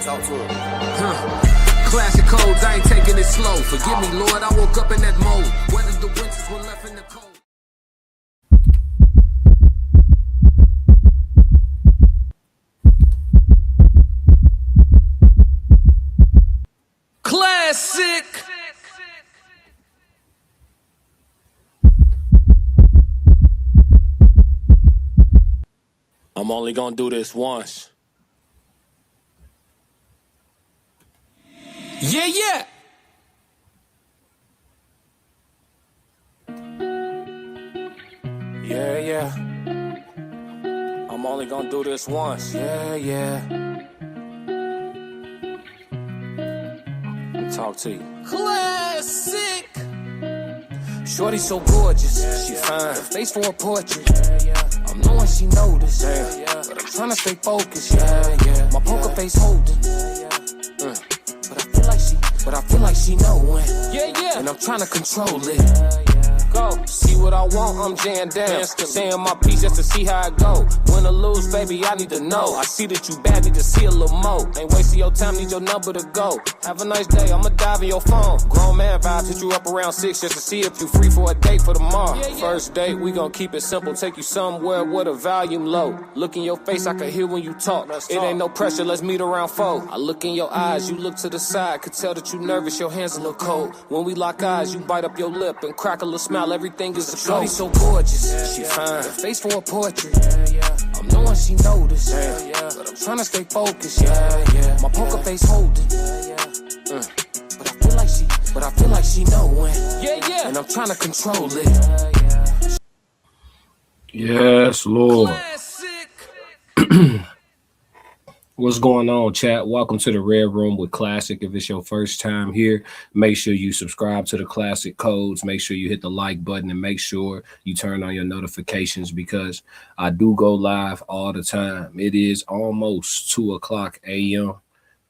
Talk to him. Classic codes, I ain't taking it slow. Forgive me, Lord, I woke up in that mode. Whether the winters were left in the cold. Classic. I'm only gonna do this once. Yeah, yeah. Yeah, yeah. I'm only gonna do this once. Yeah, yeah. Let me talk to you. Classic. Shorty so gorgeous, she fine, face for a portrait. I'm knowing she noticed, but I'm trying to stay focused. My poker face holding, but I feel like she knowing. And I'm trying to control it. Go. See what I want, I'm jammed down. Saying my piece just to see how it go. Win or lose, baby, I need to know. I see that you bad, need to see a little more. Ain't wasting your time, need your number to go. Have a nice day, I'ma dive in your phone. Grown man vibes, hit you up around 6 just to see if you free for a date for tomorrow. First date, we gon' keep it simple. Take you somewhere with a volume low. Look in your face, I can hear when you talk. It ain't no pressure, let's meet around 4. I look in your eyes, you look to the side. Could tell that you nervous, your hands a little cold. When we lock eyes, you bite up your lip and crack a little smile. Everything is a shorty so gorgeous, she fine, face for a portrait. I'm knowing she noticed, but I'm trying to stay focused. My poker face holding, but I feel like she knowing. And I'm trying to control it. Yes, Lord. What's going on, chat? Welcome to the Red Room with Classic. If it's your first time here, make sure you subscribe to the Classic Codes. Make sure you hit the like button and make sure you turn on your notifications because I do go live all the time. It is almost 2 o'clock a.m.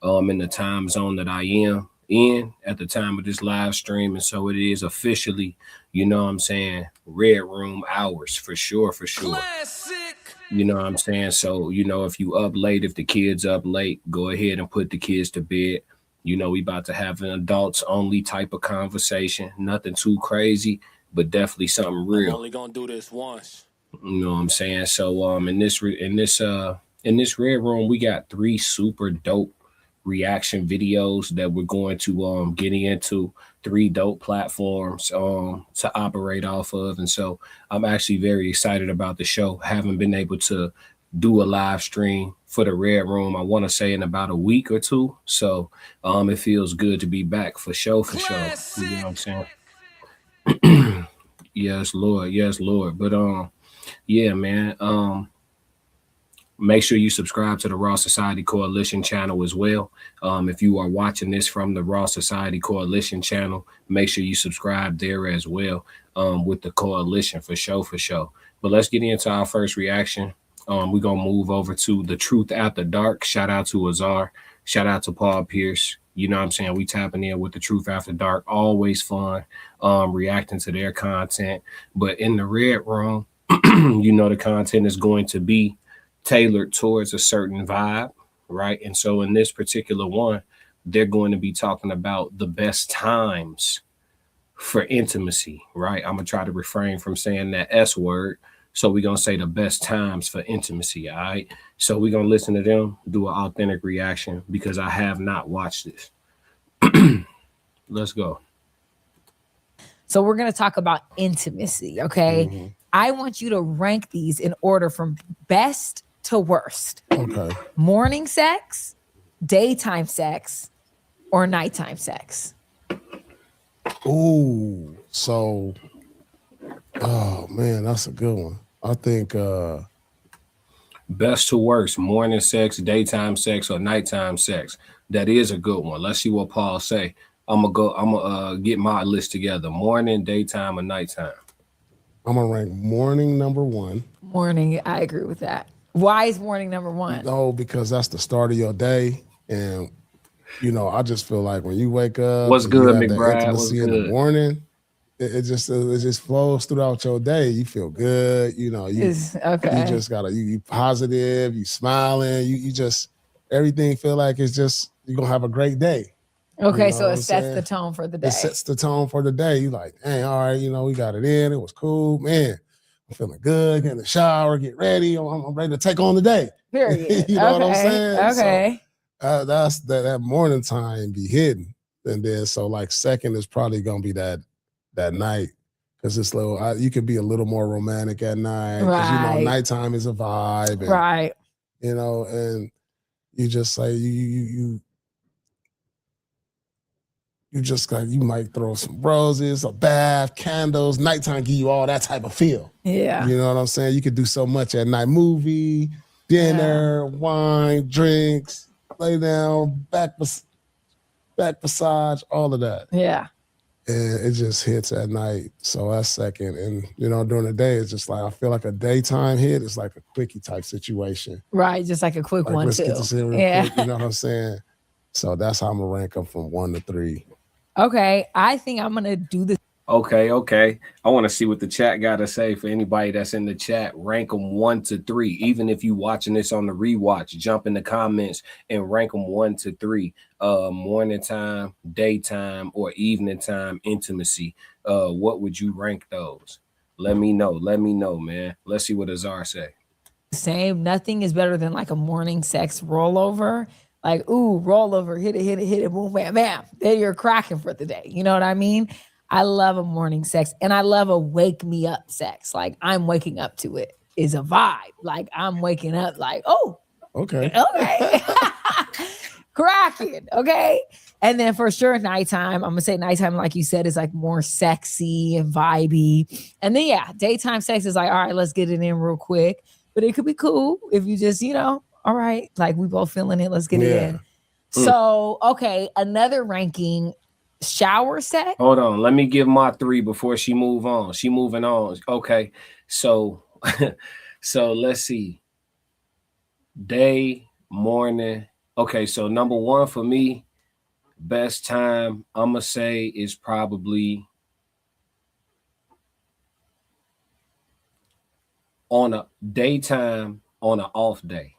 In the time zone that I am in at the time of this live stream. And so it is officially, you know what I'm saying, Red Room hours for sure. Classic. You know what I'm saying? So, you know, if you up late, if the kids up late, go ahead and put the kids to bed. You know, we about to have an adults only type of conversation. Nothing too crazy, but definitely something real. I'm only gonna do this once. You know what I'm saying? So in this Red Room, we got 3 super dope reaction videos that we're going to getting into. 3 dope platforms to operate off of. And so I'm actually very excited about the show. Haven't been able to do a live stream for the Red Room, I want to say in about a week or 2. So it feels good to be back for sure. You know what I'm saying? Yes, Lord. But yeah, man. Make sure you subscribe to the Raw Society Coalition channel as well. If you are watching this from the Raw Society Coalition channel, make sure you subscribe there as well with the coalition for sure. But let's get into our first reaction. We're going to move over to The Truth After Dark. Shout out to Azar. Shout out to Paul Pierce. You know what I'm saying? We tapping in with The Truth After Dark. Always fun reacting to their content. But in the Red Room, you know the content is going to be tailored towards a certain vibe, right? And so in this particular one, they're going to be talking about the best times for intimacy, right? I'm gonna try to refrain from saying that S word. So we're gonna say the best times for intimacy, all right? So we're gonna listen to them, do an authentic reaction because I have not watched this. Let's go. So we're gonna talk about intimacy, okay? Mm-hmm. I want you to rank these in order from best to worst. Okay. Morning sex, daytime sex, or nighttime sex. Ooh, so, oh man, that's a good one. I think best to worst, morning sex, daytime sex, or nighttime sex. That is a good one. Let's see what Paul say. I'm gonna get my list together. Morning, daytime, or nighttime. I'm gonna rank morning number 1. Morning, I agree with that. Why is morning number 1? No, because that's the start of your day, and you know, I just feel like when you wake up, what's good, McBride? What's good? In the morning, it just flows throughout your day. You feel good, you know. You just gotta you positive, you smiling, you just everything feel like it's just you're gonna have a great day. Okay, You know so what it I'm sets saying? the tone for the day. It sets the tone for the day. You like, hey, all right, you know, we got it in. It was cool, man. I'm feeling good. Get in the shower, get ready. I'm ready to take on the day. Period. You know what I'm saying? Okay. So that's that morning time be hidden, and then so like second is probably gonna be that night because it's little. You could be a little more romantic at night because you know Right. nighttime is a vibe, and, Right. you know, and you just say you just like you might throw some roses, a bath, candles. Nighttime give you all that type of feel. Yeah. You know what I'm saying? You could do so much at night. Movie, dinner, wine, drinks, lay down, back massage, all of that. Yeah. And it just hits at night. So that's second. And you know, during the day, it's just like I feel like a daytime hit is like a quickie type situation. Right. Just like a quick Like, one let's too. get this in real quick. You know what I'm saying? So that's how I'm gonna rank them from 1 to 3. Okay. I think I'm gonna do this. Okay. I want to see what the chat got to say. For anybody that's in the chat, rank them 1 to 3. Even if you watching this on the rewatch, jump in the comments and rank them 1 to 3. Morning time, daytime, or evening time intimacy. What would you rank those? Let me know, man. Let's see what Azar say. Same. Nothing is better than like a morning sex rollover. Like, ooh, rollover, hit it, boom, bam, bam. Then you're cracking for the day. You know what I mean? I love a morning sex, and I love a wake me up sex. Like I'm waking up to it is a vibe. Like I'm waking up like, oh, okay. Cracking. Okay. And then for sure, nighttime, I'm gonna say nighttime, like you said, is like more sexy and vibey. And then daytime sex is like, all right, let's get it in real quick. But it could be cool if you just, all right, like we both feeling it, let's get it in. So, okay, another ranking. Shower sex. Hold on, let me give my 3 before she move on. She moving on. Okay, so so let's see. Day, morning. Okay, so number 1 for me, best time I'm gonna say is probably on a daytime on an off day.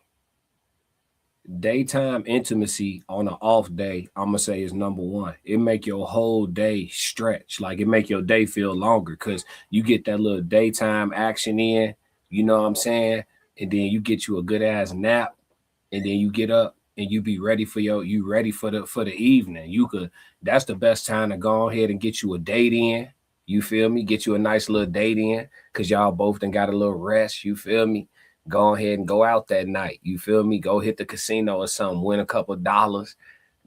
Daytime intimacy on an off day, I'm gonna say is number 1. It make your whole day stretch, like it make your day feel longer because you get that little daytime action in, you know what I'm saying? And then you get you a good ass nap, and then you get up and you be ready for the evening. That's the best time to go ahead and get you a date in. You feel me? Get you a nice little date in because y'all both done got a little rest. You feel me? Go ahead and go out that night. You feel me? Go hit the casino or something, win a couple dollars,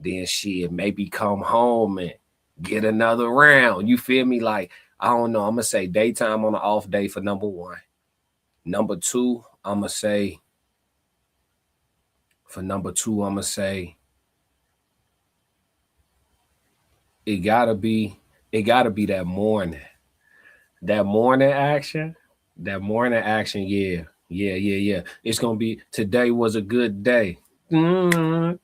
then shit, maybe come home and get another round. You feel me? Like, I don't know. I'm going to say daytime on an off day for number 1. Number 2, I'm going to say, it gotta be that morning. That morning action. Yeah. It's gonna be today was a good day. You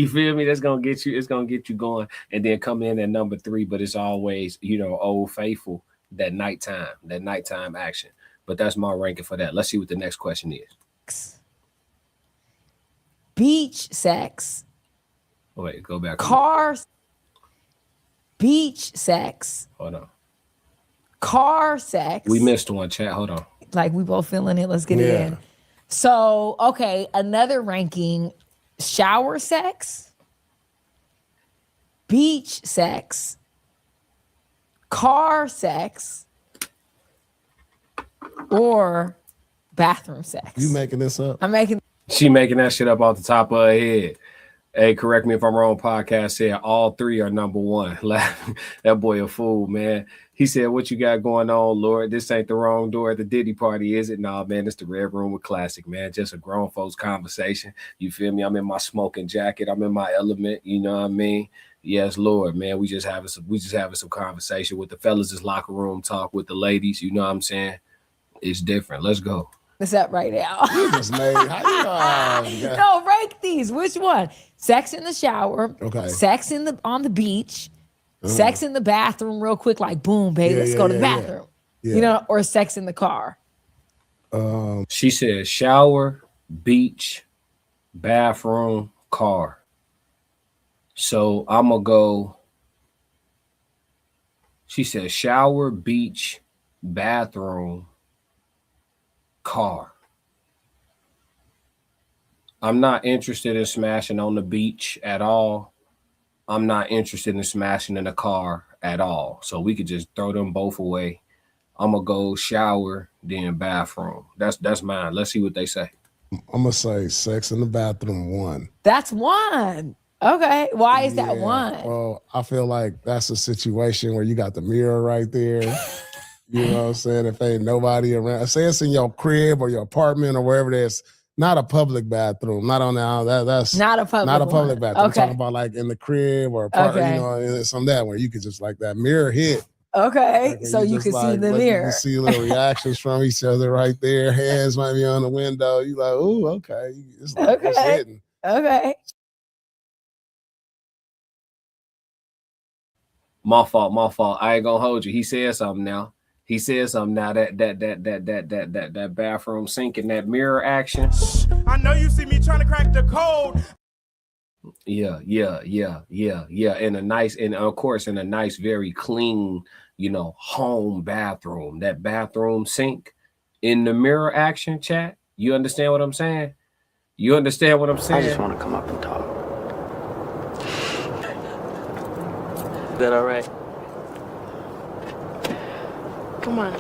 feel me? That's gonna get you. It's gonna get you going, and then come in at number 3. But it's always, Old Faithful. That nighttime action. But that's my ranking for that. Let's see what the next question is. Beach sex. Wait, go back. Beach sex. Hold on. Car sex. We missed one, chat. Hold on. Like we both feeling it. Let's get it in. So, okay, another ranking. Shower sex. Beach sex. Car sex. Or bathroom sex. You making this up? She making that shit up off the top of her head. Hey, correct me if I'm wrong. Podcast said all 3 are number 1. That boy a fool, man. He said, "What you got going on, Lord? This ain't the wrong door at the Diddy party, is it?" Nah, man, it's the Red Room with Classic, man. Just a grown folks conversation. You feel me? I'm in my smoking jacket. I'm in my element. You know what I mean? Yes, Lord, man. We just having some conversation with the fellas. Is locker room talk with the ladies. You know what I'm saying? It's different. Let's go. It's up right now. You just made. No, rank these. Which one? Sex in the shower. Okay. Sex on the beach. Sex in the bathroom, real quick, like boom, baby, let's go to the bathroom. Yeah. Or sex in the car. She said shower, beach, bathroom, car. So I'm gonna go. She said shower, beach, bathroom, car. I'm not interested in smashing on the beach at all. I'm not interested in smashing in the car at all. So we could just throw them both away. I'm gonna go shower, then bathroom. That's mine. Let's see what they say. I'm gonna say sex in the bathroom 1. That's 1. Okay. Why is that 1? Well, I feel like that's a situation where you got the mirror right there. You know what I'm saying? If ain't nobody around, say it's in your crib or your apartment or wherever there's not a public bathroom, not on that's not a public bathroom. I'm Okay. talking about like in the crib or apartment, you know, and some that where you could just like that mirror hit. Okay, like so you can see the mirror. You can see little reactions from each other right there. Hands might be on the window. You like, ooh, okay. It's like, it's hitting. Okay. My fault. I ain't gonna hold you. He said something now. That bathroom sink and that mirror action. I know you see me trying to crack the code. Yeah. In a nice, and of course, in a nice, very clean, home bathroom. That bathroom sink in the mirror action, chat. You understand what I'm saying? I just want to come up and talk. Is that all right? Come on.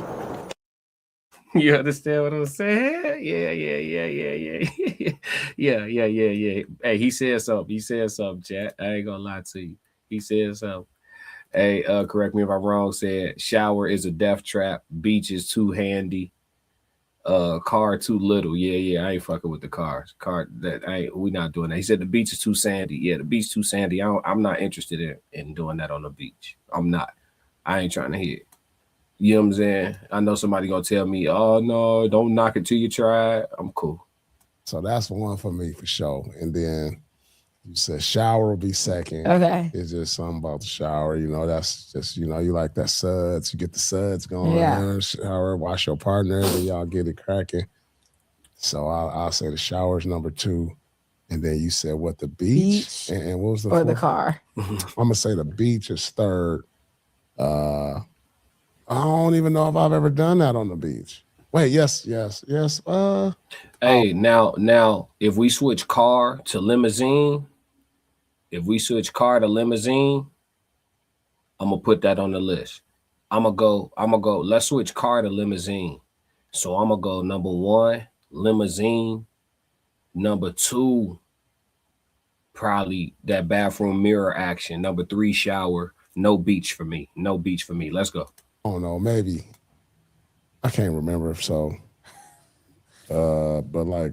You understand what I'm saying? Yeah. Hey, he said something, chat. I ain't gonna lie to you. He said something. Hey, correct me if I'm wrong. Said shower is a death trap. Beach is too handy. Car too little. Yeah. I ain't fucking with the cars. We not doing that. He said the beach is too sandy. Yeah, the beach too sandy. I'm not interested in doing that on the beach. I'm not. I ain't trying to hear it. You know what I'm saying? I know somebody gonna tell me, oh no, don't knock it till you try it. I'm cool. So that's 1 for me for sure. And then you said shower will be second. Okay. It's just something about the shower. That's just, you like that suds. You get the suds going. Yeah. Shower, wash your partner, then y'all get it cracking. So I'll say the shower's number 2. And then you said what, the beach? And what was the or 4th? The car. I'm gonna say the beach is 3rd. I don't even know if I've ever done that on the beach. Wait, yes. Hey, now, if we switch car to limousine, I'm gonna put that on the list. I'm gonna go. Let's switch car to limousine. So I'm gonna go number 1, limousine. Number 2, probably that bathroom mirror action. Number 3, shower. No beach for me. Let's go. I don't know, maybe. I can't remember if so. But like,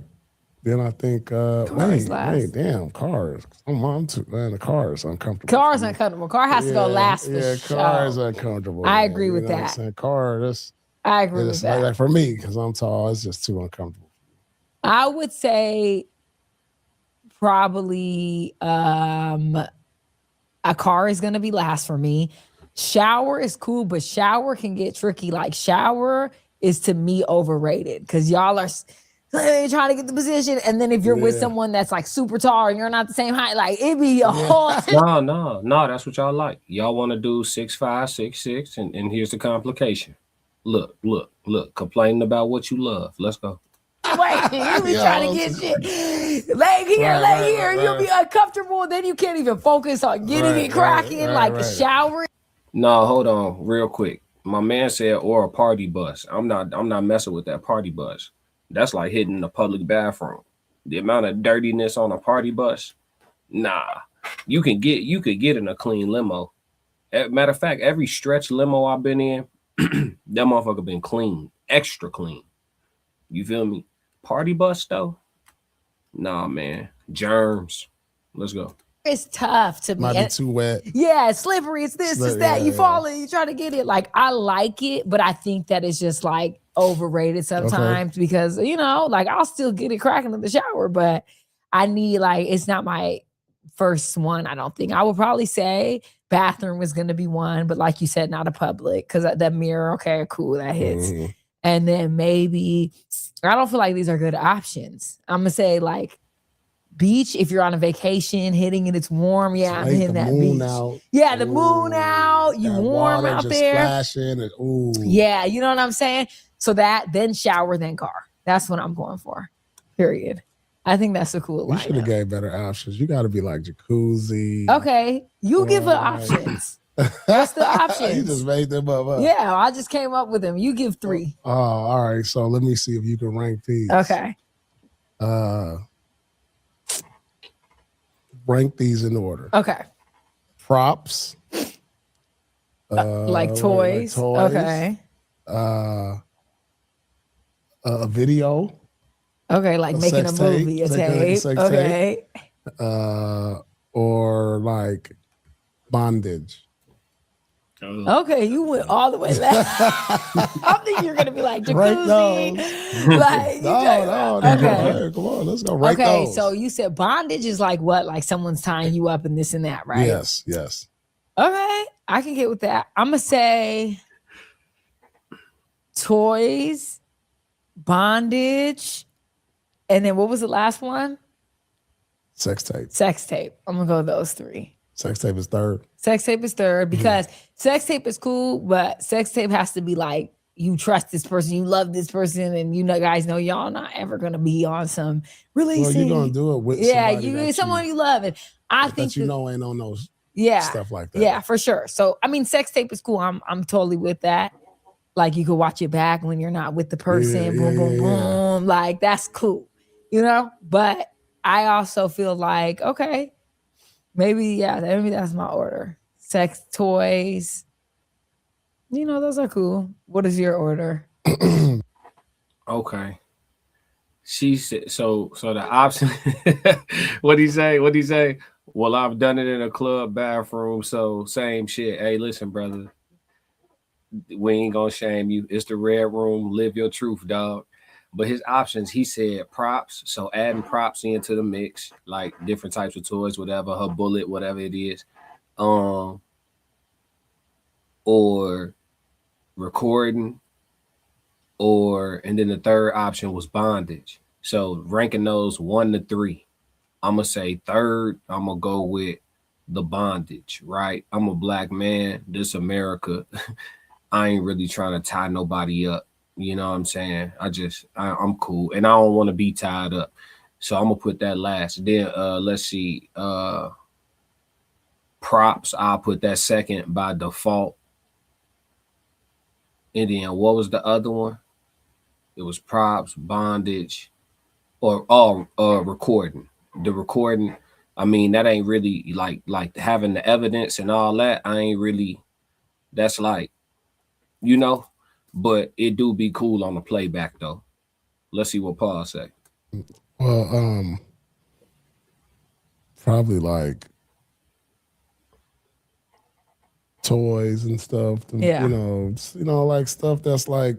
then I think, wait, damn, cars. The car is uncomfortable. Car is uncomfortable. Car has to go last for sure. Car is uncomfortable. I agree with that. I agree with that. Like for me, because I'm tall, it's just too uncomfortable. I would say probably a car is going to be last for me. Shower is cool, but shower can get tricky. Like shower is to me overrated because y'all are trying to get the position. And then if you're with someone that's like super tall and you're not the same height, like it'd be a whole. No, that's what y'all like. Y'all want to do 6'5", 6'6", and here's the complication. Look, complaining about what you love. Let's go. Wait, you be trying to get shit. Lay here, you'll be uncomfortable. Then you can't even focus on getting it cracking, like showering. No, hold on, real quick. My man said, or a party bus. I'm not messing with that party bus. That's like hitting a public bathroom. The amount of dirtiness on a party bus, nah. You could get in a clean limo. Matter of fact, every stretch limo I've been in, that motherfucker been clean, extra clean. You feel me? Party bus though? Nah, man. Germs. Let's go. It's tough to me. Might be too wet. Yeah, it's slippery. It's this, it's that. You fall in, you try to get it. Like, I like it, but I think that it's just like overrated sometimes because, like I'll still get it cracking in the shower, but I need it's not my first one, I don't think. I would probably say bathroom is going to be one, but like you said, not a public because that mirror, okay, cool, that hits. Mm-hmm. And then maybe, I don't feel like these are good options. I'm going to say beach, if you're on a vacation, hitting it, it's warm. Yeah, I'm hitting that beach. Out. Yeah, the moon out. You warm out just there. Splashing and, ooh. Yeah, you know what I'm saying? So that, then shower, then car. That's what I'm going for. Period. I think that's a cool You should have lineup. gave better options. You got to be like jacuzzi. Okay, you give her options. What's the options? You just made them up. Huh? Yeah, I just came up with them. You give 3. Oh, all right. So let me see if you can rank these. Okay. Rank these in order. Okay. Props. Like toys. Okay. A video. Okay, like making a movie, a tape. Okay. Or like bondage. Okay, you went all the way left. I'm thinking you're gonna be like jacuzzi. Like no. Okay. Come on, let's go. Rank Okay, those. so you said bondage is like what? Like someone's tying you up and this and that, right? Yes. Okay, I can get with that. I'm gonna say toys, bondage, and then what was the last one? Sex tape. Sex tape. I'm gonna go with those 3. Sex tape is third. Sex tape is third because sex tape is cool, but sex tape has to be like you trust this person, you love this person, and you know, guys know y'all not ever gonna be on some releasing. Well, you're gonna do it with someone you love, and I think that you know ain't on those stuff like that. Yeah, for sure. So I mean, sex tape is cool. I'm totally with that. Like you could watch it back when you're not with the person. Boom. Like that's cool, you know. But I also feel like maybe that's my order. Sex, toys. You know, those are cool. What is your order? Okay. She said so the option what'd he say? Well, I've done it in a club bathroom, so same shit. Hey, listen, brother. We ain't gonna shame you. It's the red room. Live your truth, dog. But his options, he said props. So adding props into the mix, like different types of toys, whatever, her bullet, whatever it is. Or recording, and then the third option was bondage. So ranking those 1 to 3, I'm gonna say third, I'm gonna go with the bondage, right? I'm a black man, this America. I ain't really trying to tie nobody up. You know what I'm saying? I'm cool and I don't want to be tied up. So I'm gonna put that last. Then let's see. Props, I'll put that second by default. And then what was the other one? It was props, bondage, or recording. The recording, I mean, that ain't really like having the evidence and all that. I ain't really, that's like, you know, but it do be cool on the playback though. Let's see what Paul say. Well, probably like toys and stuff. You know, like stuff that's like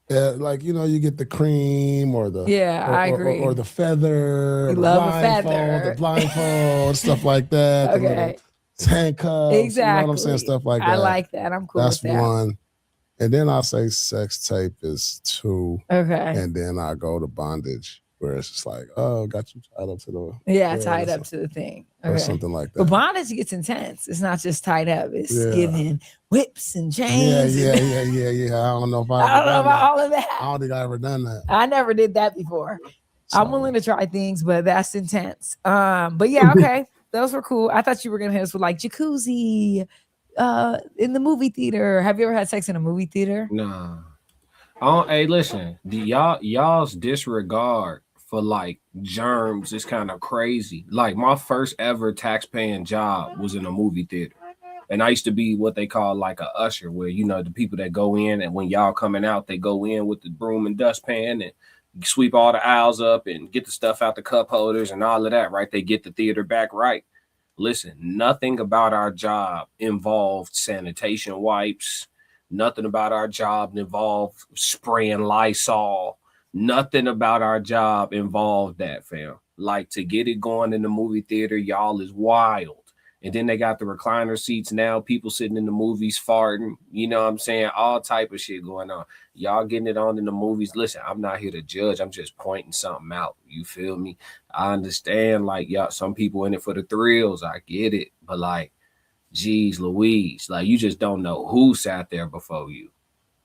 you get the cream or the I agree. or the feather. You love a feather. The blindfold, stuff like that. Okay. Handcuffs. Exactly. You know what I'm saying? Stuff like that. I like that. I'm cool That's with that. one. And then I'll say sex tape is 2. Okay. And then I go to bondage, where it's just like, oh, got you tied up to the tied up to the thing. Okay. Or something like that. But bondage gets intense. It's not just tied up. It's giving whips and chains. Yeah. I don't know if I don't know about all of that. I don't think I ever done that. I never did that before. So. I'm willing to try things, but that's intense. But yeah, okay. Those were cool. I thought you were gonna hit us with like jacuzzi in the movie theater. Have you ever had sex in a movie theater? Nah. Hey, listen, y'all's disregard for like germs is kind of crazy. Like my first ever tax-paying job was in a movie theater. And I used to be what they call like a usher, where, you know, the people that go in and when y'all coming out, they go in with the broom and dustpan and sweep all the aisles up and get the stuff out the cup holders and all of that, right? They get the theater back right. Listen, nothing about our job involved sanitation wipes. Nothing about our job involved spraying Lysol. Nothing about our job involved that, fam. Like, to get it going in the movie theater, y'all is wild. And then they got the recliner seats now, people sitting in the movies farting, you know what I'm saying? All type of shit going on. Y'all getting it on in the movies. Listen, I'm not here to judge. I'm just pointing something out. You feel me? I understand, like, y'all, some people in it for the thrills. I get it. But like, geez Louise, like, you just don't know who sat there before you.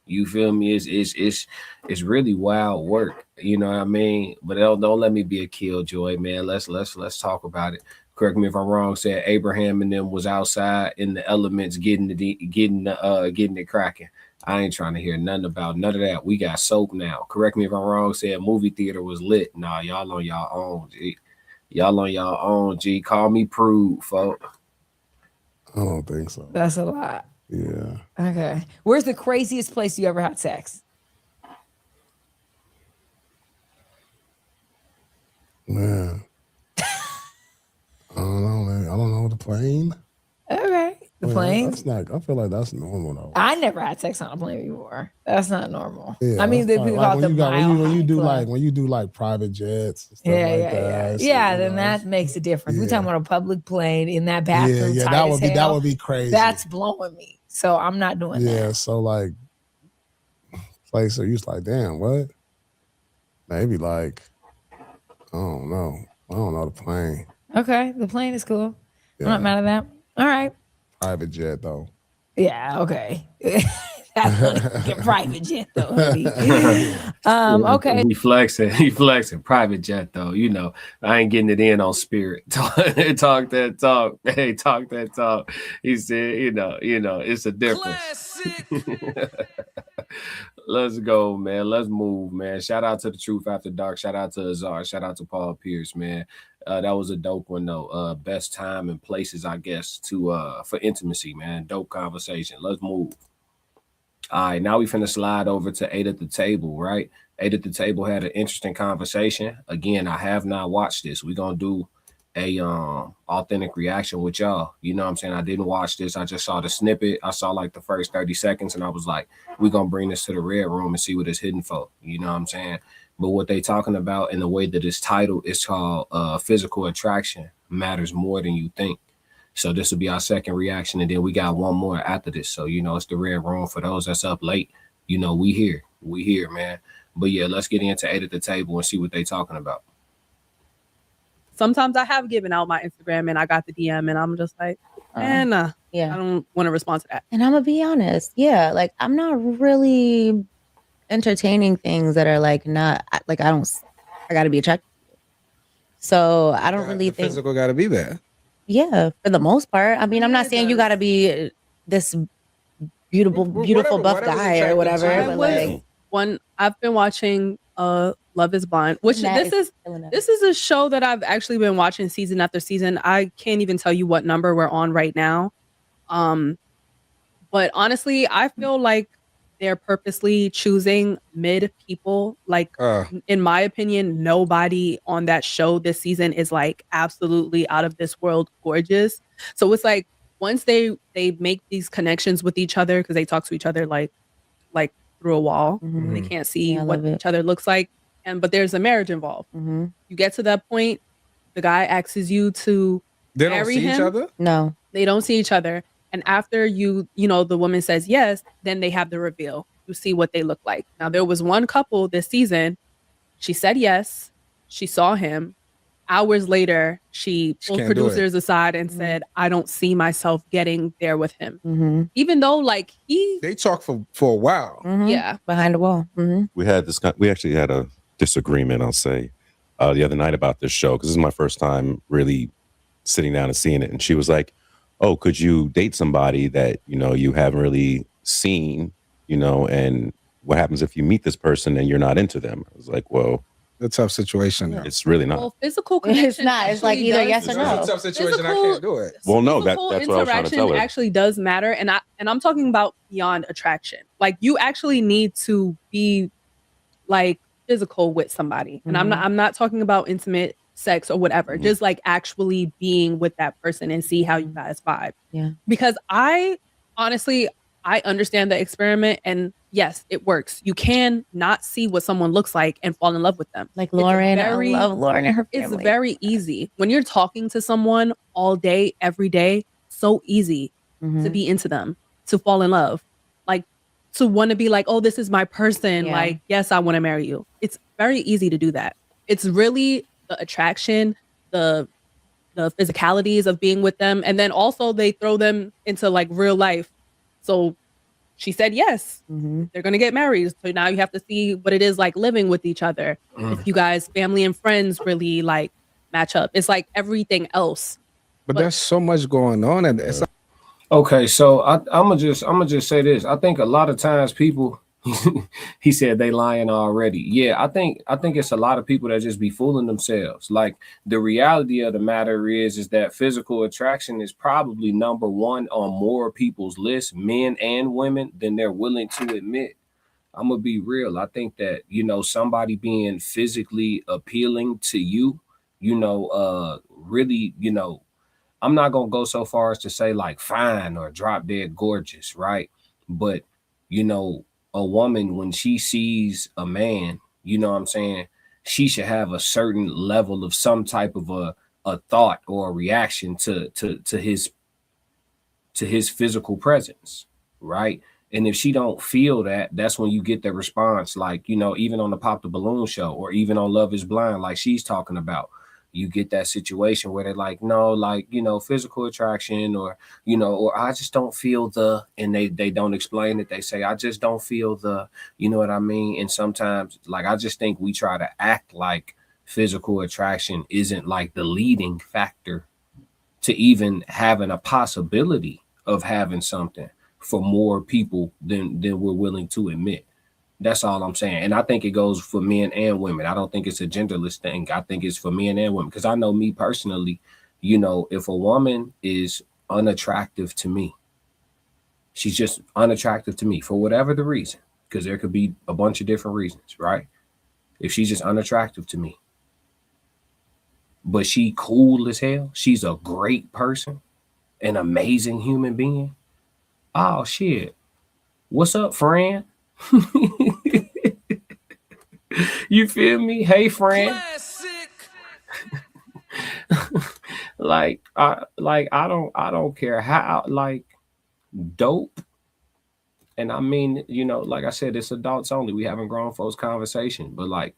You feel me? It's really wild work. You know what I mean? But don't let me be a killjoy, man. Let's talk about it. Correct me if I'm wrong. Said Abraham and them was outside in the elements getting it cracking. I ain't trying to hear nothing about none of that. We got soap now. Correct me if I'm wrong. Said movie theater was lit. Nah, y'all on y'all own, G. Y'all on y'all own, G. Call me prude, folks. I don't think so. That's a lot. Yeah. Okay. Where's the craziest place you ever had sex? Man. I don't know, man. I don't know. The plane? Okay. The Man, plane? That's not, I feel like that's normal, though. I never had sex on a plane before. That's not normal. Yeah, I mean, the that's people like call it the when you do club. when you do like private jets and stuff Yeah, like yeah, that. yeah. So, Then that makes a difference. We're yeah. talking about a public plane in that bathroom. Yeah, tight that as would be hell. crazy. That's blowing me. So I'm not doing that. Yeah, so like place so you was like, damn, what? Maybe like, I don't know. I don't know the plane. Okay, the plane is cool. Yeah. I'm not mad at that. All right. Private jet though. Yeah, okay. That's a private jet though, honey. Okay. He flexing private jet though. You know, I ain't getting it in on Spirit. Talk that talk. Hey, talk that talk. He said, you know, it's a difference. Let's go, man. Let's move, man. Shout out to the Truth After Dark. Shout out to Azar. Shout out to Paul Pierce, man. That was a dope one though. Best time and places, I guess, to for intimacy, man. Dope conversation. Let's move. All right, now we finna slide over to 8 at the Table, right? 8 at the Table had an interesting conversation. Again, I have not watched this. We're gonna do a authentic reaction with y'all. You know what I'm saying? I didn't watch this. I just saw the snippet. I saw like the first 30 seconds and I was like, we're gonna bring this to the red room and see what it's hidden for. You know what I'm saying? But what they talking about in the way that it's titled is called physical attraction matters more than you think. So this will be our second reaction, and then we got one more after this. So, you know, it's the red room for those that's up late. You know, we here, man. But yeah, let's get into 8 at the Table and see what they talking about. Sometimes I have given out my Instagram and I got the DM and I'm just like, I don't want to respond to that. And I'm gonna be honest, like I'm not really entertaining things that are like not like I gotta be attracted. So I don't really think physical gotta be there. Yeah, for the most part. I mean, I'm not saying you gotta be this beautiful buff guy or whatever. But like I've been watching Love is Blind, which this is a show that I've actually been watching season after season. I can't even tell you what number we're on right now. But honestly, I feel like they're purposely choosing mid people. Like, in my opinion, nobody on that show this season is like absolutely out of this world gorgeous. So it's like once they make these connections with each other, because they talk to each other like through a wall. Mm-hmm. They can't see what each other looks like. But there's a marriage involved. Mm-hmm. You get to that point, the guy asks you to marry him. They don't see each other? No. They don't see each other. And after the woman says yes, then they have the reveal. You see what they look like. Now, there was one couple this season. She said yes. She saw him. Hours later, she pulled producers aside and said, I don't see myself getting there with him. Mm-hmm. Even though they talked for a while. Mm-hmm. Yeah. Behind the wall. Mm-hmm. We actually had a disagreement, I'll say, the other night about this show, because this is my first time really sitting down and seeing it. And she was like, oh, could you date somebody that, you haven't really seen, and what happens if you meet this person and you're not into them? I was like, well, a tough situation. Yeah. It's really not. Well, physical connection. It's not. It's like either yes or no. It's a tough situation. I can't do it. Well, no, that's what I was trying to tell her. Actually does matter. And I'm talking about beyond attraction. Like, you actually need to be like physical with somebody. And I'm not talking about intimate sex or whatever, just like actually being with that person and see how you guys vibe. Yeah. Because I honestly understand the experiment, and yes, it works. You can not see what someone looks like and fall in love with them. Like Lauren, I love Lauren and her family. It's very easy. When you're talking to someone all day, every day, so easy to be into them, to fall in love. Like, to want to be like, oh, this is my person. Yeah. Like, yes, I want to marry you. It's very easy to do that. It's really the attraction, the physicalities of being with them. And then also they throw them into like real life. So she said yes, they're going to get married. So now you have to see what it is like living with each other. If you guys, family and friends, really like match up. It's like everything else. But there's so much going on, and it's Okay, so I'm gonna just say this. I think a lot of times people, he said they lying already. Yeah, I think it's a lot of people that just be fooling themselves. Like, the reality of the matter is that physical attraction is probably number one on more people's list, men and women, than they're willing to admit. I'm gonna be real. I think that, somebody being physically appealing to you, really, I'm not gonna go so far as to say like fine or drop dead gorgeous, right? But a woman, when she sees a man, you know what I'm saying, she should have a certain level of some type of a thought or a reaction to his physical presence, right? And if she don't feel that, that's when you get the response, like, even on the Pop the Balloon show or even on Love is Blind, like she's talking about. You get that situation where they're like, no, like, physical attraction, or I just don't feel and they don't explain it. They say, I just don't feel you know what I mean? And sometimes, like, I just think we try to act like physical attraction isn't like the leading factor to even having a possibility of having something for more people than we're willing to admit. That's all I'm saying. And I think it goes for men and women. I don't think it's a genderless thing. I think it's for men and women. Because I know me personally, if a woman is unattractive to me, she's just unattractive to me for whatever the reason. Because there could be a bunch of different reasons, right? If she's just unattractive to me, but she cool as hell, she's a great person, an amazing human being. Oh, shit. What's up, friend? You feel me? Hey, friend. like I don't care how, like, dope. And I mean, like I said, it's adults only. We having grown folks conversation, but like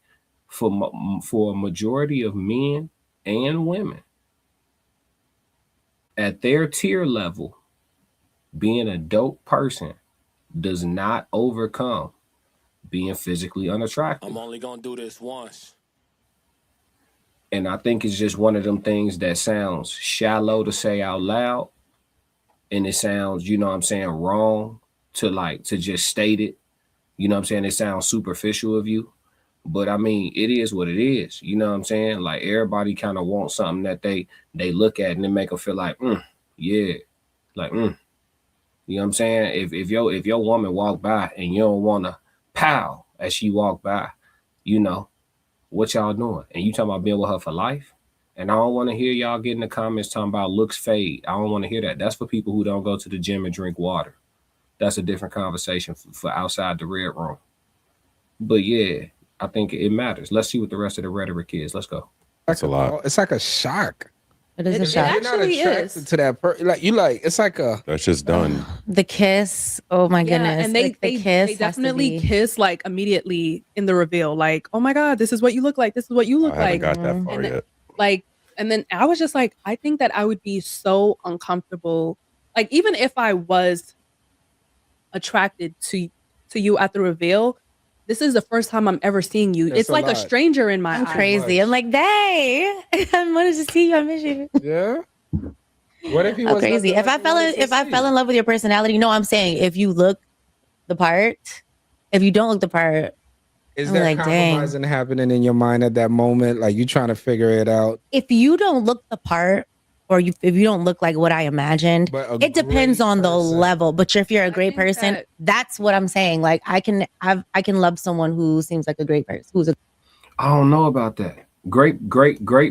for a majority of men and women at their tier level, being a dope person does not overcome being physically unattractive. I'm only gonna do this once. And I think it's just one of them things that sounds shallow to say out loud. And it sounds, wrong to just state it. You know what I'm saying? It sounds superficial of you. But I mean, it is what it is. You know what I'm saying? Like, everybody kind of wants something that they look at and it make them feel like, yeah. Like, You know what I'm saying? If your woman walk by and you don't want to pow as she walk by, what y'all doing? And you talking about being with her for life? And I don't want to hear y'all get in the comments talking about looks fade. I don't want to hear that. That's for people who don't go to the gym and drink water. That's a different conversation for outside the red room. But yeah, I think it matters. Let's see what the rest of the rhetoric is. Let's go. That's a lot. It's like a shock. It is a shock. You're not actually attracted is. to that person. It's like a. That's just done. The kiss. Oh my goodness. And Like, they the kiss they has to definitely be- kiss like immediately in the reveal. Like, oh my God, this is what you look like. This is what you look I haven't like. got that far And yet. Like, and then I was just like, I think that I would be so uncomfortable. Like, even if I was attracted to you at the reveal, this is the first time I'm ever seeing you. That's It's a like a lot. stranger in my I'm eyes. crazy. I'm like, dang. I wanted to see you. I miss you. Yeah. What if he I'm was crazy. If I fell in love with your personality, I'm saying if you look the part, if you don't look the part, Is I'm there like, dang. compromising happening in your mind at that moment? Like, you trying to figure it out? If you don't look the part, or if you don't look like what I imagined, But a it depends great on the person. level. But if you're a great think person, that- that's what I'm saying. Like, I can love someone who seems like a great person. I don't know about that. Great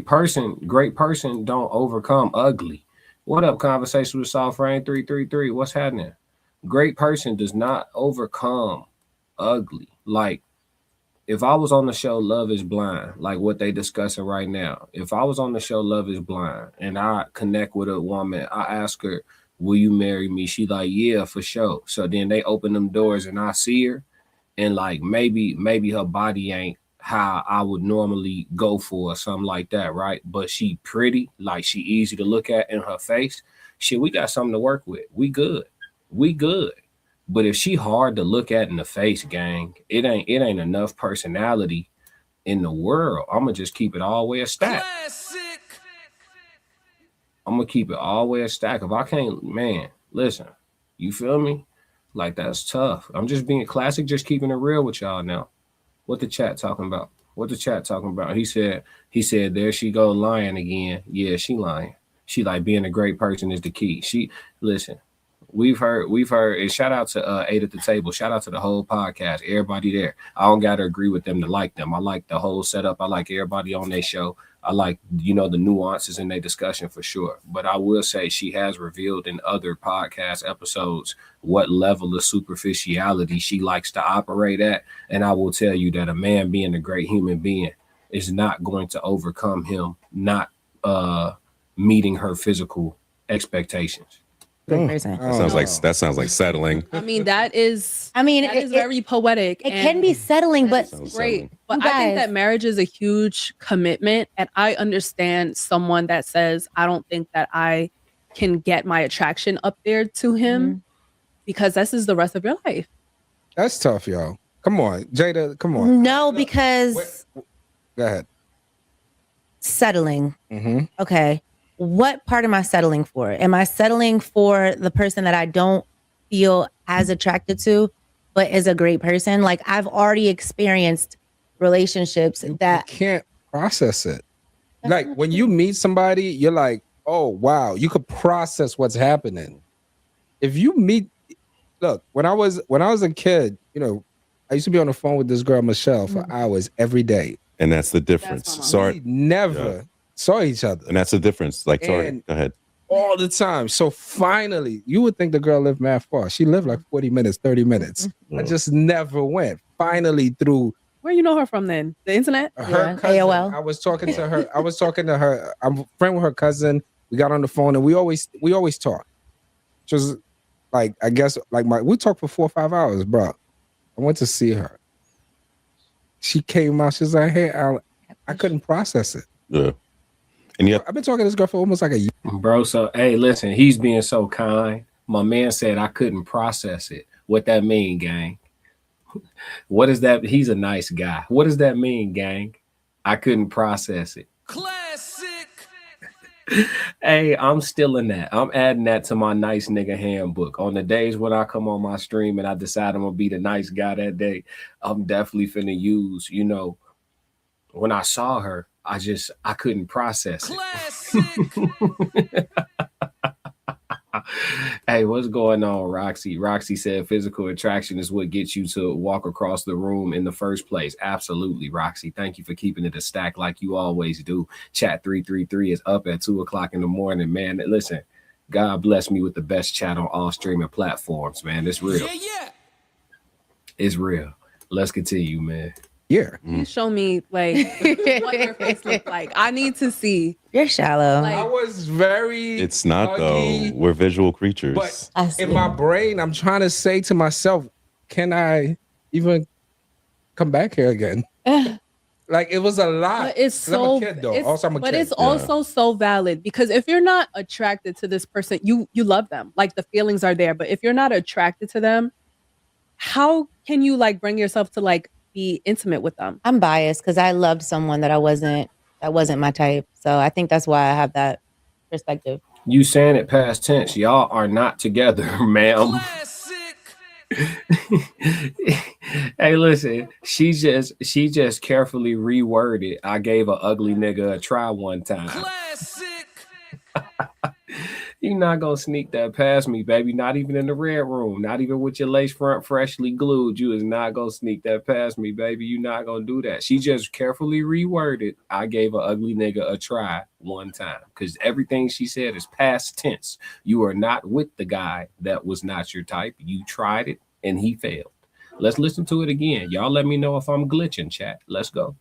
person don't overcome ugly. What up, Conversation with Soft Frame 333? What's happening? Great person does not overcome ugly. Like, if I was on the show Love is Blind, like what they discussing right now, if I was on the show Love is Blind and I connect with a woman, I ask her, will you marry me? She like, yeah, for sure. So then they open them doors and I see her, and like maybe her body ain't how I would normally go for or something like that, right? But she pretty, like she easy to look at in her face. Shit, we got something to work with. We good. We good. But if she hard to look at in the face, gang, it ain't enough personality in the world. I'm gonna just keep it all the way a stack. I'm gonna keep it all the way a stack. If I can't, man, listen, you feel me? Like, that's tough. I'm just being classic, just keeping it real with y'all now. What the chat talking about? What the chat talking about? He said, there she go lying again. Yeah, she lying. She like, being a great person is the key. She, listen, we've heard, and shout out to Eight at the Table. Shout out to the whole podcast, everybody there. I don't gotta agree with them to like them. I like the whole setup. I like everybody on their show. I like, the nuances in their discussion for sure. But I will say she has revealed in other podcast episodes what level of superficiality she likes to operate at. And I will tell you that a man being a great human being is not going to overcome him not meeting her physical expectations. Good person. That sounds like settling. I mean, that is it, very poetic. It can be settling, but great. But I think that marriage is a huge commitment. And I understand someone that says, I don't think that I can get my attraction up there to him because this is the rest of your life. That's tough, y'all. Come on, Jada, come on. No, because go ahead. Settling. Okay. What part am I settling for? Am I settling for the person that I don't feel as attracted to, but is a great person? Like, I've already experienced relationships that you can't process it. Like, when you meet somebody, you're like, oh, wow, you could process what's happening. If you meet, look, when I was a kid, I used to be on the phone with this girl, Michelle, for hours every day. And that's the difference. Sorry. We never saw each other. And that's the difference. Like, sorry, And go ahead. all the time. So finally, you would think the girl lived mad far. She lived like 40 minutes, 30 minutes. I just never went. Finally, through where you know her from then? The internet? Her cousin. AOL. I was talking to her. I'm a friend with her cousin. We got on the phone and we always talk. She was like, I guess, like we talked for 4 or 5 hours, bro. I went to see her. She came out. She's like, hey, I couldn't process it. Yeah. And yet, I've been talking to this girl for almost like a year. Bro, so, hey, listen, he's being so kind. My man said I couldn't process it. What that mean, gang? What is that? He's a nice guy. What does that mean, gang? I couldn't process it. Classic. Hey, I'm still in that. I'm adding that to my nice nigga handbook. On the days when I come on my stream and I decide I'm gonna be the nice guy that day, I'm definitely finna use, when I saw her, I couldn't process it. Hey, what's going on, Roxy? Roxy said physical attraction is what gets you to walk across the room in the first place. Absolutely, Roxy. Thank you for keeping it a stack like you always do. Chat 333 is up at 2:00 in the morning, man. Listen, God bless me with the best chat on all streaming platforms, man. It's real. Yeah. It's real. Let's continue, man. Yeah. You show me like what your face looked like. I need to see. You're shallow. Like, I was very. It's not huggy, though. We're visual creatures. But in my brain, I'm trying to say to myself, can I even come back here again? Like, it was a lot. But it's so. I'm a kid, though. It's also so valid because if you're not attracted to this person, you love them. Like, the feelings are there. But if you're not attracted to them, how can you like bring yourself to like be intimate with them? I'm biased because I loved someone that wasn't my type. So I think that's why I have that perspective. You saying it past tense. Y'all are not together, ma'am. Hey, listen, she just carefully reworded. I gave an ugly nigga a try one time. You're not gonna sneak that past me, baby. Not even in the red room. Not even with your lace front freshly glued. You is not gonna sneak that past me, baby. You're not gonna do that. She just carefully reworded. I gave an ugly nigga a try one time. Because everything she said is past tense. You are not with the guy that was not your type. You tried it and he failed. Let's listen to it again. Y'all let me know if I'm glitching, chat. Let's go.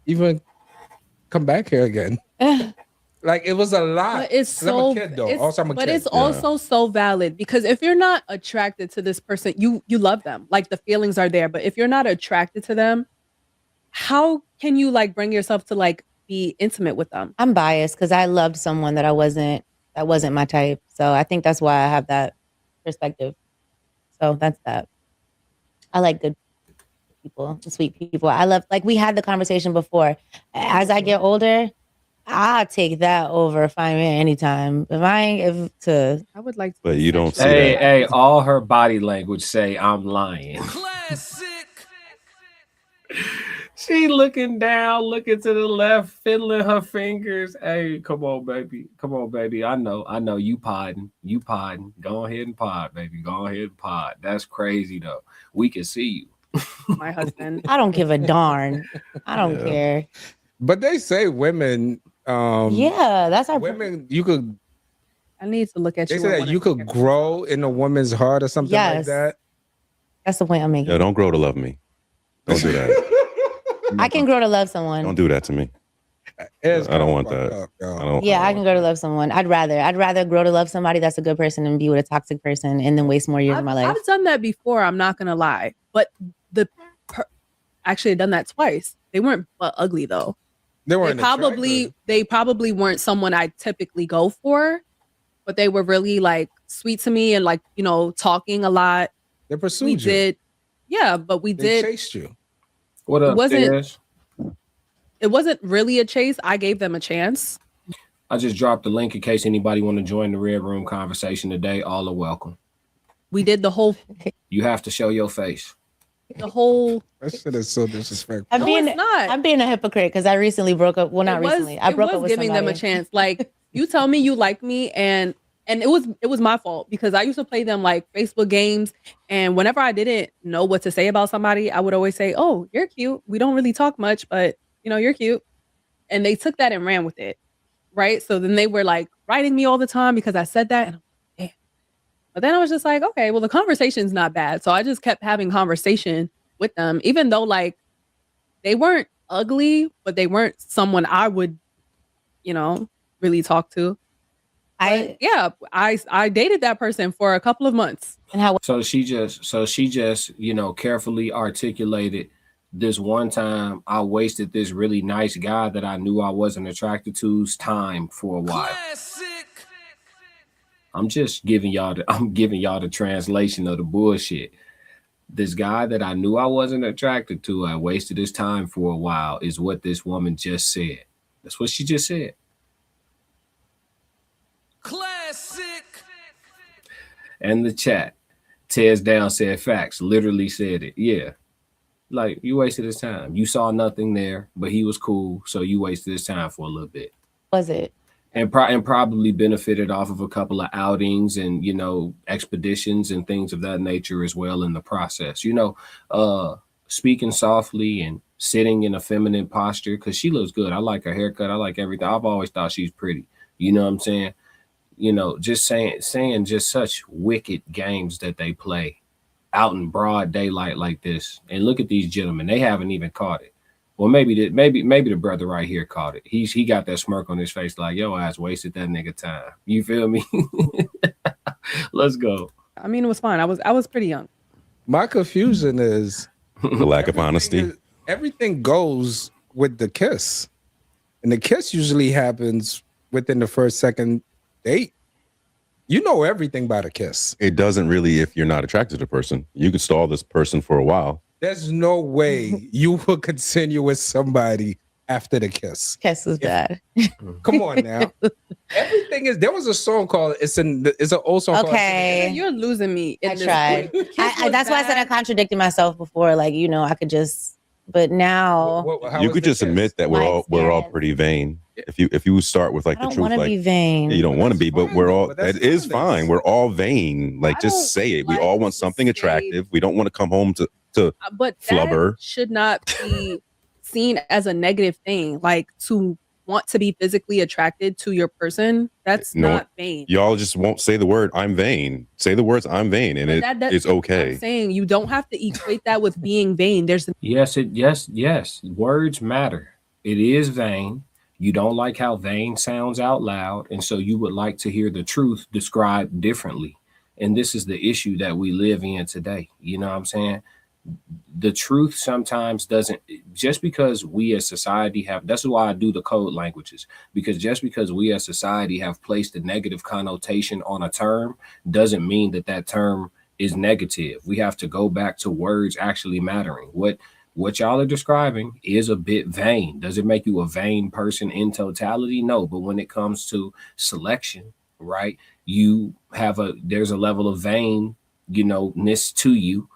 Even come back here again. Like it was a lot. But it's 'Cause I'm so a kid, though. it's, Also, I'm a but kid. it's also so valid because if you're not attracted to this person, you love them. Like the feelings are there. But if you're not attracted to them, how can you like bring yourself to like be intimate with them? I'm biased because I loved someone that wasn't my type. So I think that's why I have that perspective. So that's that. I like good people, sweet people. I love, like we had the conversation before. As I get older, I'll take that over fine man anytime. I would like to. But you don't see Hey, that. hey, all her body language say I'm lying. Classic. She looking down, looking to the left, fiddling her fingers. Hey, come on, baby. Come on, baby. I know you podding. You podding. Go ahead and pod, baby. Go ahead and pod. That's crazy though. We can see you. My husband. I don't give a darn. I don't care. But they say women. Yeah, that's our women. You could. I need to look at They you. say that you could grow in a woman's heart or something like Yes. that. That's the point I'm making. Yeah, don't grow to love me. Don't do that. I can grow to love someone. Don't do that to me. I don't want that. I don't. Yeah, I can grow to love someone. I'd rather grow to love somebody that's a good person and be with a toxic person and then waste more years of my life. I've done that before. I'm not gonna lie, but actually I've done that twice. They weren't ugly though. They weren't They probably weren't someone I typically go for, but they were really like sweet to me and like talking a lot. They pursued you. Did, yeah, but we They did. chased you. What up, It wasn't really a chase. I gave them a chance. I just dropped the link in case anybody want to join the Red Room conversation today. All are welcome. We did the whole. You have to show your face. The whole. That shit is so disrespectful. I'm being a hypocrite because I recently broke up. Well, not recently. I broke up with giving somebody. them a chance. Like you tell me you like me, and it was my fault because I used to play them like Facebook games, and whenever I didn't know what to say about somebody, I would always say, "Oh, you're cute. We don't really talk much, but you're cute," and they took that and ran with it, right? So then they were like writing me all the time because I said that, and I'm like, damn. But then I was just like, okay, well the conversation's not bad, so I just kept having conversation with them, even though like they weren't ugly, but they weren't someone I would, really talk to. I dated that person for a couple of months. And how? So she just, carefully articulated this one time I wasted this really nice guy that I knew I wasn't attracted to's time for a while. Classic. I'm giving y'all the translation of the bullshit. This guy that I knew I wasn't attracted to, I wasted his time for a while, is what this woman just said. That's what she just said. Classic. And the chat tears down said facts, literally said it. Yeah. Like you wasted his time. You saw nothing there, but he was cool. So you wasted his time for a little bit. Was it? And probably benefited off of a couple of outings and, expeditions and things of that nature as well in the process. Speaking softly and sitting in a feminine posture because she looks good. I like her haircut. I like everything. I've always thought she's pretty. You know what I'm saying? Just saying just such wicked games that they play out in broad daylight like this. And look at these gentlemen. They haven't even caught it. Well, maybe the brother right here caught it. He got that smirk on his face like, yo, ass wasted that nigga time. You feel me? Let's go. I mean, it was fine. I was pretty young. My confusion is the lack of honesty. Everything goes with the kiss. And the kiss usually happens within the first second date. You know everything about a kiss. It doesn't really if you're not attracted to the person. You could stall this person for a while. There's no way you will continue with somebody after the kiss. Kiss was bad. Come on now. Everything is. There was a song called. It's an old song. Okay, called, you're losing me. I tried. That's why I said I contradicted myself before. Like I could just. But now you could just admit that we're all pretty vain. If you start with like the truth, like be vain. You don't want to be, but we're all. That is fine. We're all vain. Like just say it. We all want something attractive. We don't want to come home to but flubber. That should not be seen as a negative thing. Like to want to be physically attracted to your person, that's not vain. Y'all just won't say the word "I'm vain." Say the words "I'm vain," and it's okay. I'm saying you don't have to equate that with being vain. Yes. Words matter. It is vain. You don't like how vain sounds out loud, and so you would like to hear the truth described differently. And this is the issue that we live in today. You know what I'm saying? The truth sometimes doesn't, just because we as society have, that's why I do the code languages, because just because we as society have placed a negative connotation on a term doesn't mean that that term is negative. We have to go back to words actually mattering. What y'all are describing is a bit vain. Does it make you a vain person in totality? No, but when it comes to selection, right, there's a level of vain, ness to you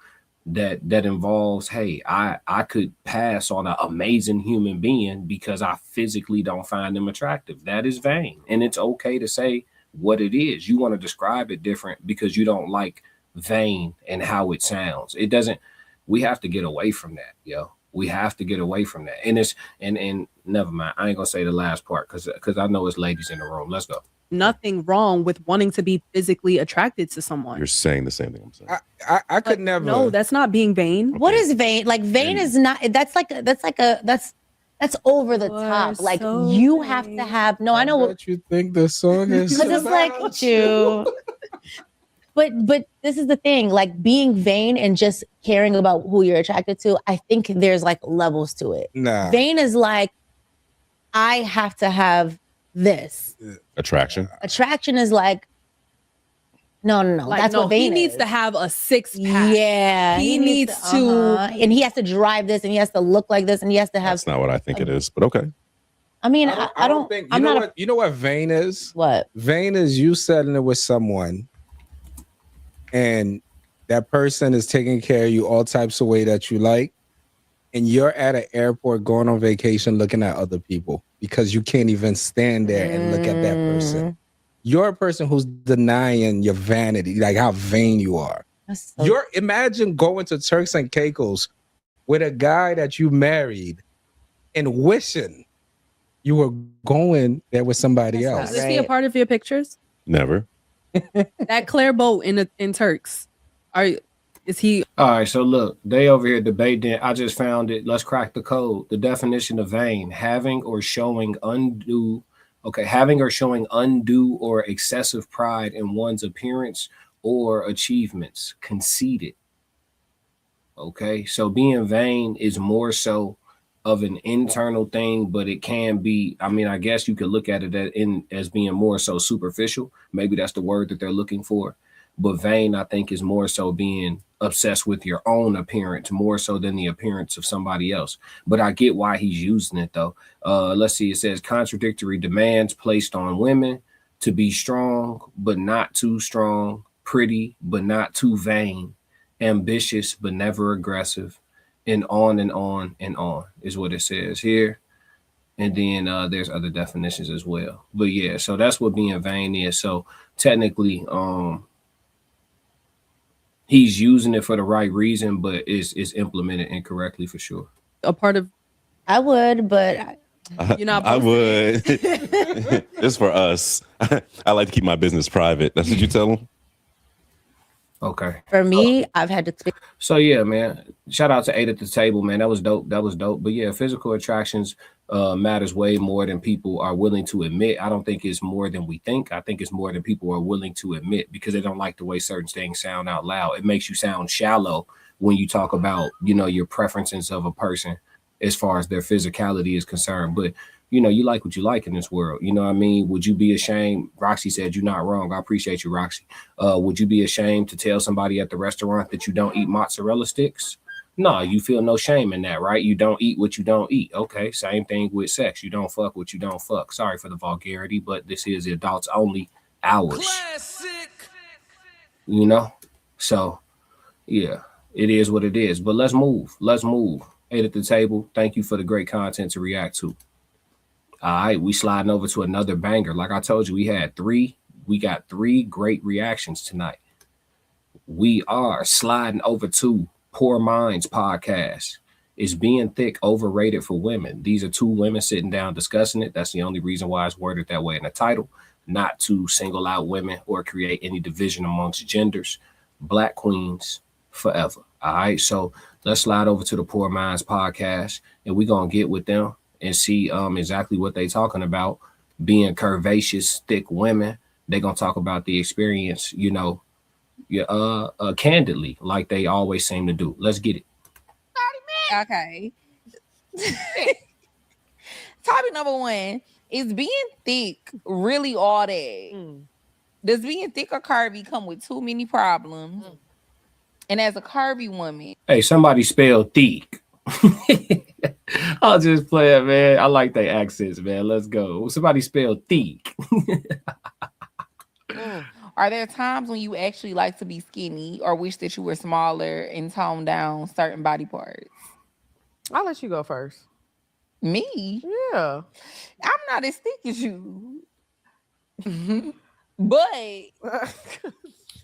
that involves, hey, I could pass on an amazing human being because I physically don't find them attractive. That is vain. And it's okay to say what it is. You want to describe it different because you don't like vain and how it sounds. We have to get away from that, yo. We have to get away from that. And and never mind. I ain't gonna say the last part because I know it's ladies in the room. Let's go. Nothing wrong with wanting to be physically attracted to someone. You're saying the same thing I'm saying. I could never. No, that's not being vain. What is vain? Like vain is not. That's over the top. Like you have to have. No, I know what you think the song is. But it's like you. But this is the thing. Like being vain and just caring about who you're attracted to. I think there's like levels to it. Nah. Vain is like I have to have this. Attraction is like no. Like, that's what vain he needs is. to have a 6-pack. Yeah, he needs to, and he has to drive this, and he has to look like this, and he has to have. That's not what I think it is, but okay. I mean, I don't think. I'm not. You know what vain is? What vain is? You settling it with someone, and that person is taking care of you all types of way that you like, and you're at an airport going on vacation, looking at other people because you can't even stand there and look at that person. You're a person who's denying your vanity, like how vain you are. Imagine going to Turks and Caicos with a guy that you married and wishing you were going there with somebody else. Is he a part of your pictures? Never. That Claire boat in Turks. Is he? All right, so look, they over here debating. I just found it. Let's crack the code. The definition of vain: having or showing undue or excessive pride in one's appearance or achievements. Conceited. Okay, so being vain is more so of an internal thing, but it can be, I mean, I guess you could look at it as being more so superficial. Maybe that's the word that they're looking for. But vain, I think, is more so being obsessed with your own appearance, more so than the appearance of somebody else. But I get why he's using it, though. Let's see. It says contradictory demands placed on women to be strong, but not too strong, pretty, but not too vain, ambitious, but never aggressive, and on and on and on is what it says here. And then there's other definitions as well. But yeah, so that's what being vain is. So technically, he's using it for the right reason, but it's implemented incorrectly for sure. A part of. I would, but you're not. I would. It's for us. I like to keep my business private. That's what you tell them. Okay. For me, I've had to. So yeah, man. Shout out to 8 at the table, man. That was dope. But yeah, physical attractions matters way more than people are willing to admit. I don't think it's more than we think. I think it's more than people are willing to admit because they don't like the way certain things sound out loud. It makes you sound shallow when you talk about, your preferences of a person as far as their physicality is concerned. But you like what you like in this world. You know what I mean? Would you be ashamed? Roxy said you're not wrong. I appreciate you, Roxy. Would you be ashamed to tell somebody at the restaurant that you don't eat mozzarella sticks? No, you feel no shame in that, right? You don't eat what you don't eat. Okay, same thing with sex. You don't fuck what you don't fuck. Sorry for the vulgarity, but this is the adults only hours. Classic. So yeah, it is what it is. But let's move. 8 at the table. Thank you for the great content to react to. All right, we sliding over to another banger. Like I told you, we got 3 great reactions tonight. We are sliding over to Poor Minds podcast. Is being thick overrated for women? These are two women sitting down discussing it. That's the only reason why it's worded that way in the title, not to single out women or create any division amongst genders. Black queens forever. All right. So let's slide over to the Poor Minds podcast, and we're going to get with them and see exactly what they talking about. Being curvaceous, thick women. They're going to talk about the experience, candidly, like they always seem to do. Let's get it. Okay. Topic number 1 is being thick really all that? Does being thick or curvy come with too many problems? And as a curvy woman, Hey, somebody spell thick. I'll just play it, man. I like their accents, man. Let's go. Somebody spell thick. are there times when you actually like to be skinny or wish that you were smaller and toned down certain body parts? I'll let you go first. Me? Yeah. I'm not as thick as you. But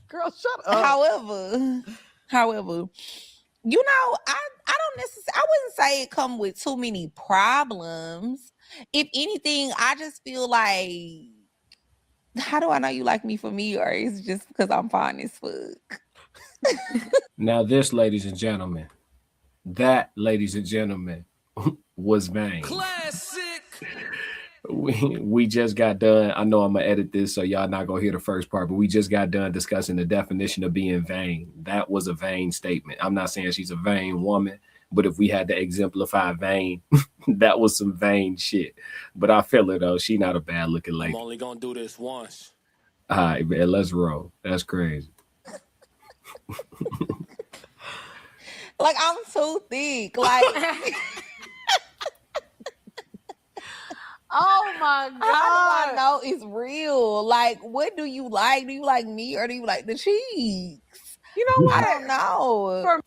girl, shut up. However, I don't necessarily, I wouldn't say it come with too many problems. If anything, I just feel like, how do I know you like me for me, or is it just because I'm fine as fuck? Now this, ladies and gentlemen, was vain. Classic. We just got done. I know I'm gonna edit this, so y'all not gonna hear the first part, but we just got done discussing the definition of being vain. That was a vain statement. I'm not saying she's a vain woman, but if we had to exemplify vain, that was some vain shit. But I feel it though. She not a bad looking lady. I'm only gonna do this once. All right, man, let's roll. That's crazy. Like, I'm too thick. Like, oh my God. How do I know it's real? Like, what do you like? Do you like me or do you like the cheeks? You know what? I don't know.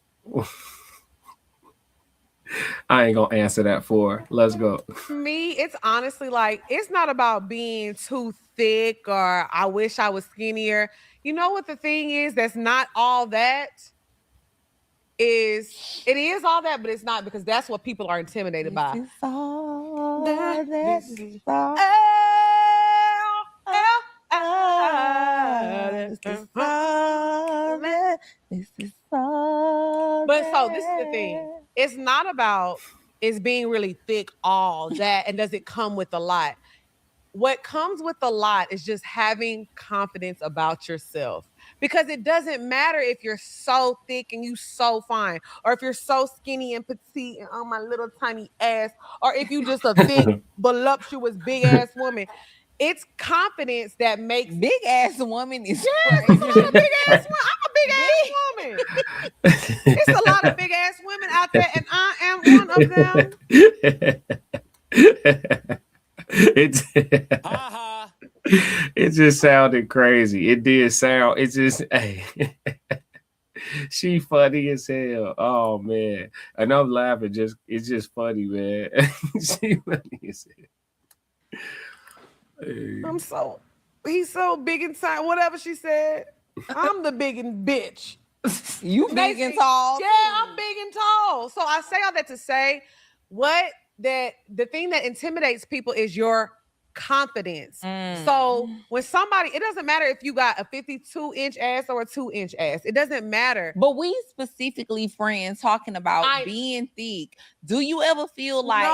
I ain't gonna answer that for her. Let's go. For me, it's honestly like, it's not about being too thick or I wish I was skinnier. You know what the thing is? That's not all that. It is all that, but it's not, because that's what people are intimidated by. This is all that This is all. But so this is the thing. It's not about is being really thick all that, and does it come with a lot? What comes with a lot is just having confidence about yourself. Because it doesn't matter if you're so thick and you so fine, or if you're so skinny and petite and on my little tiny ass, or if you just a thick, voluptuous, big ass woman. It's confidence that makes big ass woman is crazy. I'm a big ass woman. I'm a big ass woman. It's a lot of big ass women out there, and I am one of them. It just sounded crazy. It did sound. It just. Hey, she funny as hell. Oh man, and I'm laughing. It's just funny, man. She funny as hell. Hey. He's so big inside. Whatever she said, I'm the big and bitch. You big and tall? Yeah, I'm big and tall. So I say all that to say, the thing that intimidates people is your confidence. So when somebody, it doesn't matter if you got a 52-inch ass or a 2-inch ass. It doesn't matter. But we specifically, friends, talking about being thick. Do you ever feel like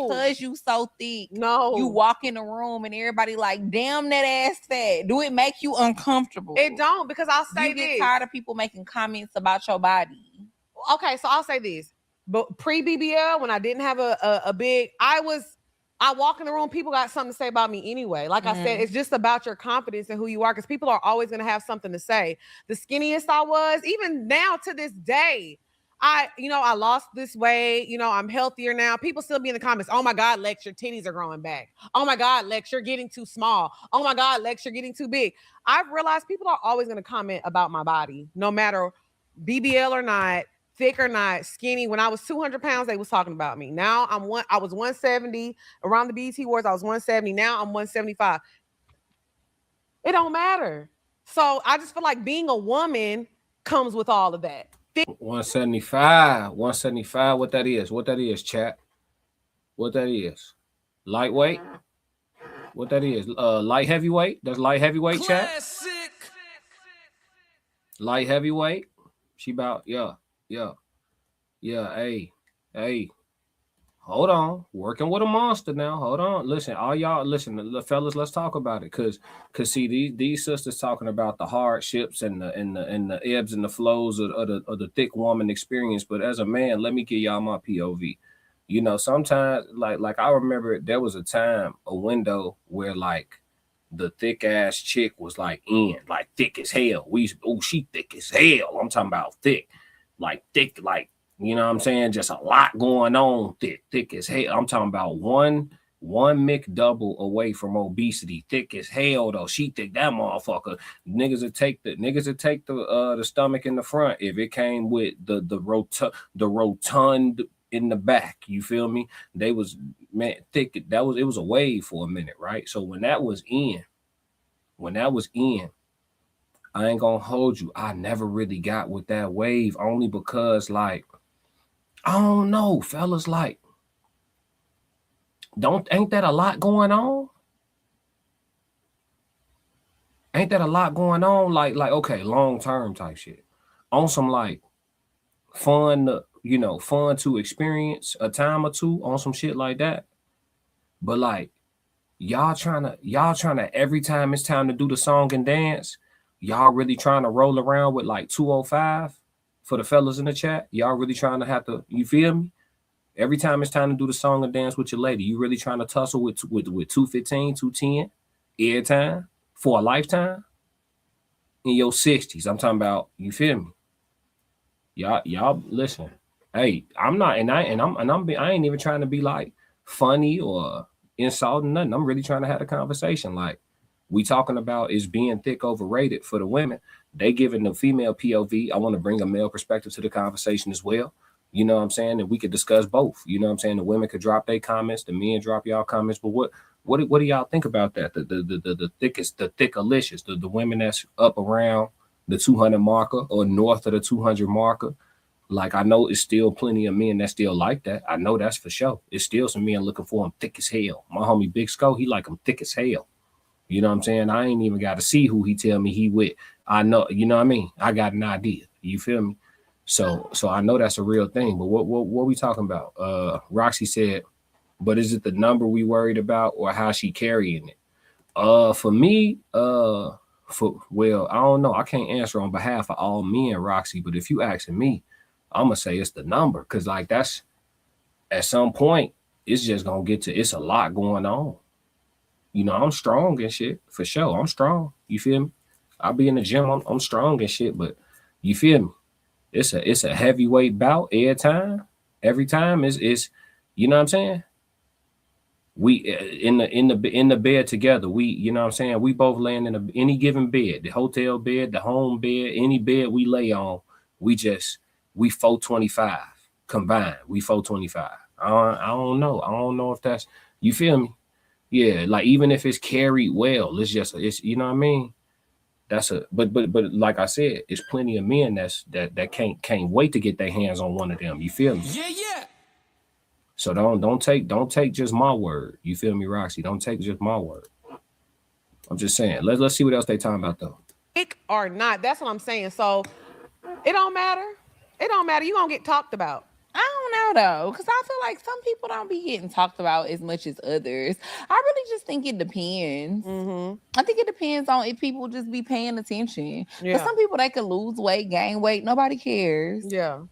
because you so thick, you walk in the room and everybody like, damn, that ass fat? Do it make you uncomfortable? It don't, because I'll say you get tired of people making comments about your body. Okay, so I'll say this. But pre-BBL, when I didn't have a big, I walk in the room, people got something to say about me anyway. Like I said, it's just about your confidence and who you are, because people are always going to have something to say. The skinniest I was, even now to this day, I lost this weight. I'm healthier now. People still be in the comments, oh my God, Lex, your titties are growing back. Oh my God, Lex, you're getting too small. Oh my God, Lex, you're getting too big. I've realized people are always going to comment about my body, no matter BBL or not, thick or not, skinny. When I was 200 pounds, they was talking about me. Now I was 170 around the BET Awards. I was 170. Now I'm 175. It don't matter. So I just feel like being a woman comes with all of that. 175. 175. What that is? What that is, chat? What that is? Lightweight? What that is? Light heavyweight? That's light heavyweight, chat? Light heavyweight? She about, yeah. Hey. Hold on. Working with a monster now. Hold on. Listen, all y'all, listen, fellas, let's talk about it. Cause see, these sisters talking about the hardships and the ebbs and the flows of the thick woman experience. But as a man, let me give y'all my POV. You know, sometimes like I remember there was a time, a window where like the thick ass chick was like thick as hell. She thick as hell. I'm talking about thick, like you know what I'm saying? Just a lot going on, thick as hell. I'm talking about one McDouble away from obesity, thick as hell though. She thick, that motherfucker. Niggas would take the stomach in the front if it came with the rotund in the back. You feel me? They was thick. It was a wave for a minute, right? So when that was in, I ain't gonna hold you. I never really got with that wave, only because like, I don't know, fellas, like, ain't that a lot going on? Ain't that a lot going on? Like, okay, long-term type shit. On some like fun to experience a time or two on some shit like that. But like, y'all trying to every time it's time to do the song and dance, y'all really trying to roll around with like 205 for the fellas in the chat. Y'all really trying to have to, you feel me? Every time it's time to do the song and dance with your lady, you really trying to tussle with 215, 210 every time for a lifetime in your 60s. I'm talking about, you feel me? Y'all listen. Hey, I'm not, I ain't even trying to be like funny or insulting nothing. I'm really trying to have a conversation. Like, we talking about is being thick overrated for the women. They giving the female POV. I want to bring a male perspective to the conversation as well. You know what I'm saying? And we could discuss both. You know what I'm saying? The women could drop their comments, the men drop y'all comments. But what do y'all think about that? The thickest, the thickalicious, the women that's up around the 200 marker or north of the 200 marker. Like, I know it's still plenty of men that still like that. I know that's for sure. It's still some men looking for them thick as hell. My homie Big Sco, he like them thick as hell. You know what I'm saying? I ain't even got to see who he tell me he with. I know, you know what I mean? I got an idea. You feel me? So I know that's a real thing. But what we talking about? Roxy said, but is it the number we worried about or how she carrying it? For me, I don't know. I can't answer on behalf of all men, Roxy. But if you asking me, I'm gonna say it's the number, because like that's at some point it's just gonna get to, it's a lot going on. You know, I'm strong and shit for sure. I'm strong. You feel me? I'll be in the gym. I'm strong and shit, but you feel me? It's a heavyweight bout every time. Every time is you know what I'm saying? We in the bed together. We, you know what I'm saying? We both laying in any given bed, the hotel bed, the home bed, any bed we lay on. We 425 combined. We 425. I don't know. I don't know if that's, you feel me? Yeah, like even if it's carried well, it's you know what I mean? That's but like I said, it's plenty of men that can't wait to get their hands on one of them. You feel me? Yeah. So don't take just my word. You feel me, Roxy? Don't take just my word. I'm just saying. Let's see what else they talking about though. Thick or not, that's what I'm saying. So it don't matter. It don't matter. You gonna get talked about. I don't know though, because I feel like some people don't be getting talked about as much as others. I really just think it depends. I think it depends on if people just be paying attention. Yeah. But some people, they could lose weight, gain weight, nobody cares. Yeah.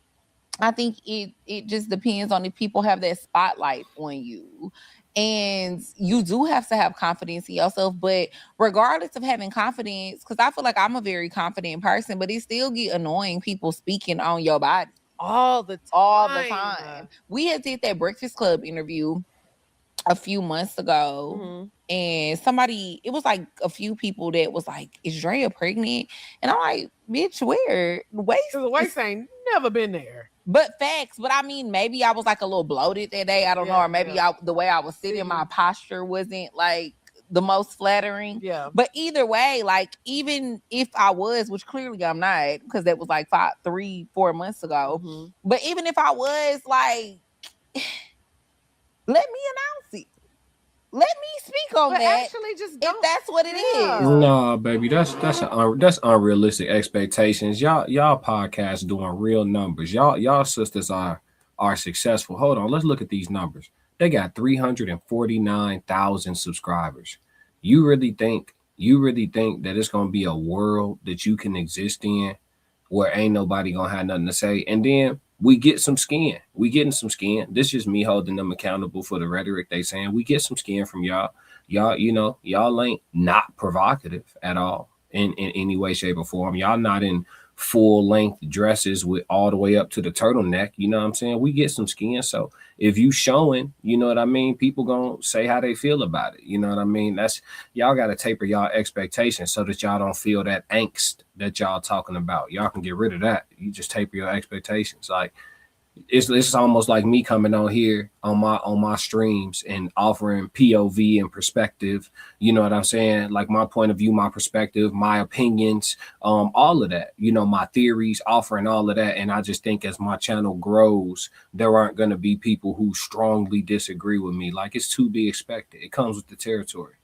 I think it just depends on if people have that spotlight on you. And you do have to have confidence in yourself. But regardless of having confidence, because I feel like I'm a very confident person, but it still get annoying people speaking on your body. All the time. We had did that Breakfast Club interview a few months ago, and somebody, it was like a few people that was like, "Is Drea pregnant?" And I'm like, "Bitch, where? The waist ain't never been there." But facts. But I mean, maybe I was like a little bloated that day. I don't know, or maybe the way I was sitting, my posture wasn't like the most flattering. Yeah. But either way, like even if I was, which clearly I'm not, because that was like 3-4 months ago. Mm-hmm. But even if I was, like, let me announce it. Let me speak on But that. actually, just If don't. that's what it is. No, baby, that's unrealistic expectations. Y'all podcasts doing real numbers. Y'all sisters are successful. Hold on, let's look at these numbers. They got 349,000 subscribers. You really think that it's gonna be a world that you can exist in where ain't nobody gonna have nothing to say? And then we get some skin. We getting some skin. This is me holding them accountable for the rhetoric they saying. We get some skin from y'all. Y'all, y'all ain't not provocative at all in any way, shape, or form. Y'all not in full length dresses with all the way up to the turtleneck. You know what I'm saying? We get some skin. So if you showing, you know what I mean, people gonna say how they feel about it. You know what I mean? That's y'all gotta taper y'all expectations so that y'all don't feel that angst that y'all talking about. Y'all can get rid of that. You just taper your expectations. Like it's almost like me coming on here on my streams and offering POV and perspective. You know what I'm saying? Like my point of view, my perspective, my opinions, all of that, my theories, offering all of that. And I just think as my channel grows, there aren't going to be people who strongly disagree with me. Like it's to be expected. It comes with the territory.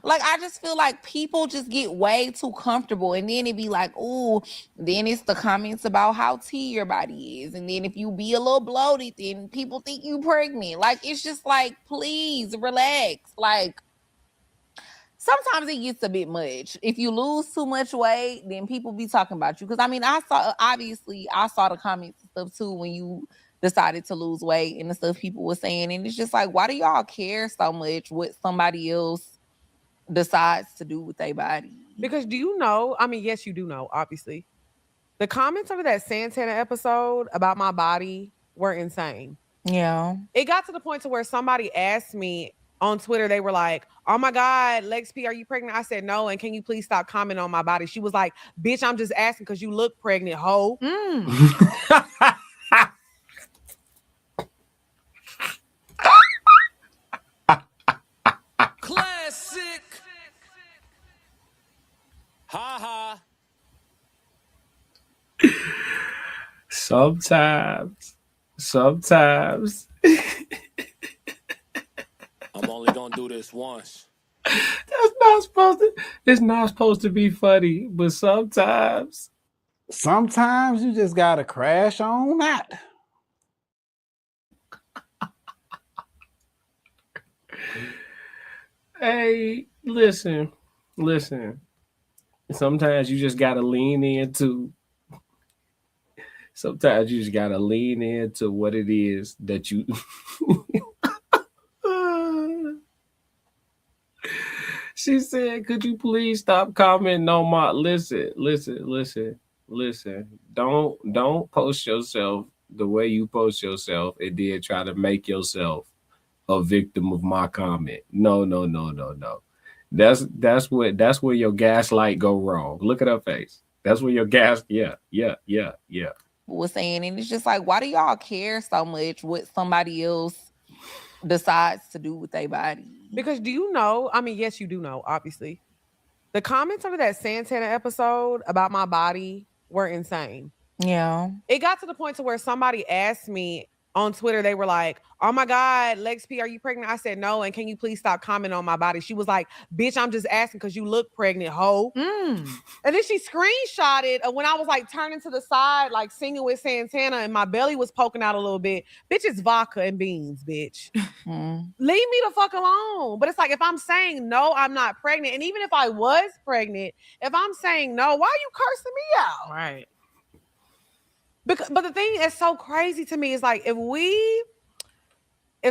Like, I just feel like people just get way too comfortable. And then it be like, ooh, then it's the comments about how T your body is. And then if you be a little bloated, then people think you pregnant. Like, it's just like, please relax. Like, sometimes it gets a bit much. If you lose too much weight, then people be talking about you. Because, I mean, I saw the comments and stuff, too, when you decided to lose weight and the stuff people were saying. And it's just like, why do y'all care so much what somebody else decides to do with their body? Because do you know, I mean, yes, you do know, obviously. The comments under that Santana episode about my body were insane. Yeah. It got to the point to where somebody asked me on Twitter, they were like, oh my God, Lex P, are you pregnant? I said no, and can you please stop commenting on my body? She was like, bitch, I'm just asking because you look pregnant, ho. Classic. Ha ha. Sometimes. I'm only gonna do this once. It's not supposed to be funny, but sometimes you just gotta crash on that. Hey, listen. Sometimes you just gotta lean into. Sometimes you just gotta lean into what it is that you. She said, "Could you please stop commenting on my?" Listen. Don't post yourself the way you post yourself and then try to make yourself a victim of my comment. No. That's where your gaslight go wrong. Look at her face. That's where your yeah. Was saying, and it's just like, why do y'all care so much what somebody else decides to do with their body? Because do you know, I mean, yes, you do know, obviously. The comments under that Santana episode about my body were insane. Yeah. It got to the point to where somebody asked me on Twitter, they were like, oh my God, Lex P, are you pregnant? I said no, and can you please stop commenting on my body? She was like, bitch, I'm just asking because you look pregnant, ho. And then she screenshotted when I was like turning to the side, like singing with Santana, and my belly was poking out a little bit. Bitch, it's vodka and beans, bitch. Leave me the fuck alone. But it's like, if I'm saying no, I'm not pregnant. And even if I was pregnant, if I'm saying no, why are you cursing me out? Right. But the thing that's so crazy to me is like, if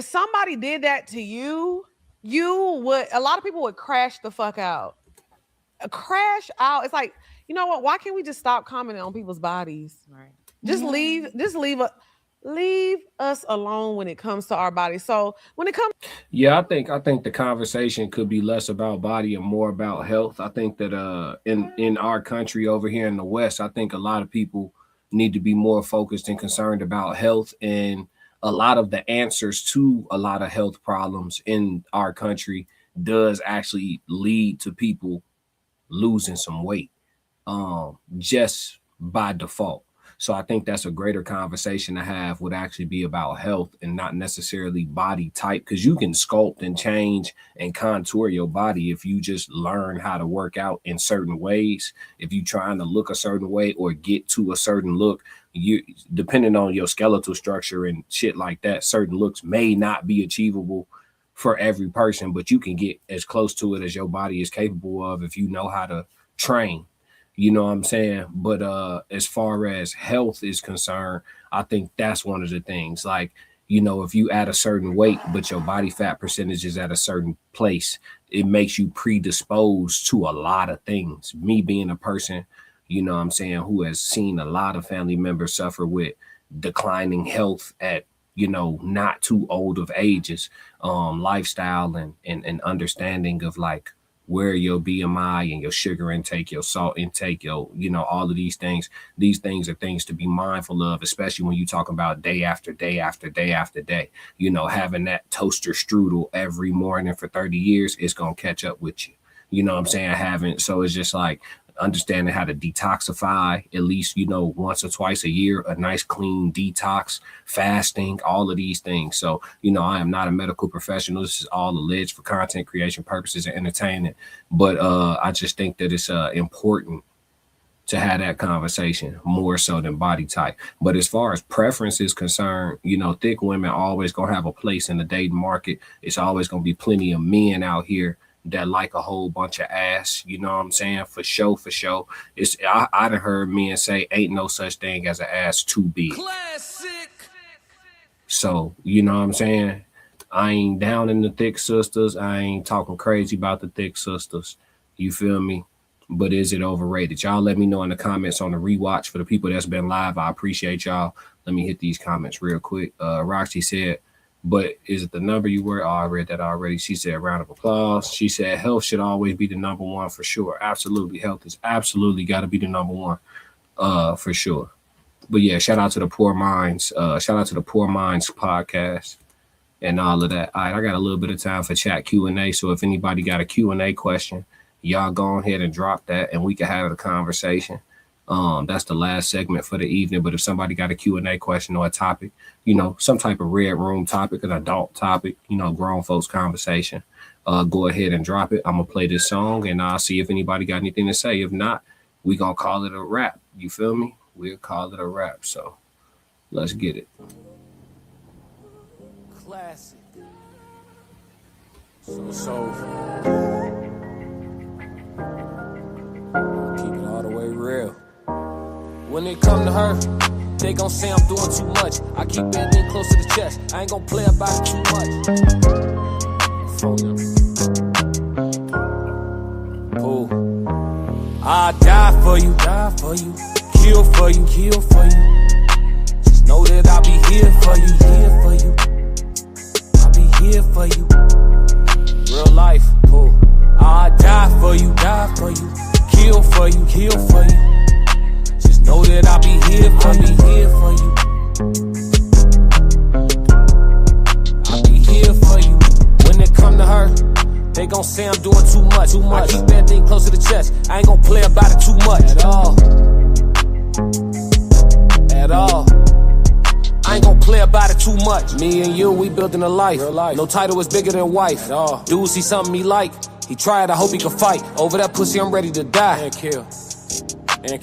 somebody did that to you, a lot of people would crash the fuck out. Crash out. It's like, you know what? Why can't we just stop commenting on people's bodies? Right. Just leave us alone when it comes to our bodies. So when it comes, yeah, I think the conversation could be less about body and more about health. I think that in our country over here in the West, I think a lot of people need to be more focused and concerned about health, and a lot of the answers to a lot of health problems in our country does actually lead to people losing some weight just by default. So I think that's a greater conversation to have, would actually be about health and not necessarily body type, because you can sculpt and change and contour your body if you just learn how to work out in certain ways. If you're trying to look a certain way or get to a certain look, you, depending on your skeletal structure and shit like that, certain looks may not be achievable for every person, but you can get as close to it as your body is capable of if you know how to train. You know what I'm saying? But as far as health is concerned, I think that's one of the things. Like, you know, if you add a certain weight, but your body fat percentage is at a certain place, it makes you predisposed to a lot of things. Me being a person, you know what I'm saying, who has seen a lot of family members suffer with declining health at, you know, not too old of ages, lifestyle and understanding of like where your BMI and your sugar intake, your salt intake, your, you know, all of these things are things to be mindful of, especially when you talk about day after day after day after day. You know, having that toaster strudel every morning for 30 years, it's going to catch up with you. You know what I'm saying? So it's just like understanding how to detoxify at least, you know, once or twice a year, a nice clean detox, fasting, all of these things. So, you know, I am not a medical professional. This is all alleged for content creation purposes and entertainment. But I just think that it's important to have that conversation more so than body type. But as far as preference is concerned, you know, thick women always going to have a place in the dating market. It's always going to be plenty of men out here that like a whole bunch of ass, you know what I'm saying? For sure. It's I done heard men say ain't no such thing as an ass too big. Classic. So, you know what I'm saying? I ain't down in the thick sisters. I ain't talking crazy about the thick sisters. You feel me? But is it overrated? Y'all let me know in the comments on the rewatch. For the people that's been live, I appreciate y'all. Let me hit these comments real quick. Roxy said, but is it the number you were? Oh, I read that already. She said, round of applause. She said, health should always be the number one for sure. Absolutely. Health is absolutely got to be the number one for sure. But yeah, shout out to the Poor Minds. Shout out to the Poor Minds podcast and all of that. All right, I got a little bit of time for chat Q&A. So if anybody got a Q&A question, y'all go ahead and drop that and we can have a conversation. That's the last segment for the evening. But if somebody got a Q&A question or a topic, you know, some type of red room topic, an adult topic, you know, grown folks conversation, go ahead and drop it. I'm gonna play this song and I'll see if anybody got anything to say. If not, we gonna call it a wrap. You feel me? We'll call it a wrap. So let's get it. Classic. So keep it all the way real. When it come to her, they gon' say I'm doing too much. I keep everything close to the chest. I ain't gon' play about it too much. Cool. I'll die for you, kill for you, Just know that I'll be here for you, I'll be here for you. Real life, cool. I'll die for you, kill for you. Know that I'll be here for you. I'll be here for you. When it come to her, they gon' say I'm doing too much. I keep everything close to the chest. I ain't gon' play about it too much. At all. I ain't gon' play about it too much. Me and you, we building a life. No title is bigger than wife. Dude see something he like, he tried, I hope he can fight. Over that pussy, I'm ready to die. And kill.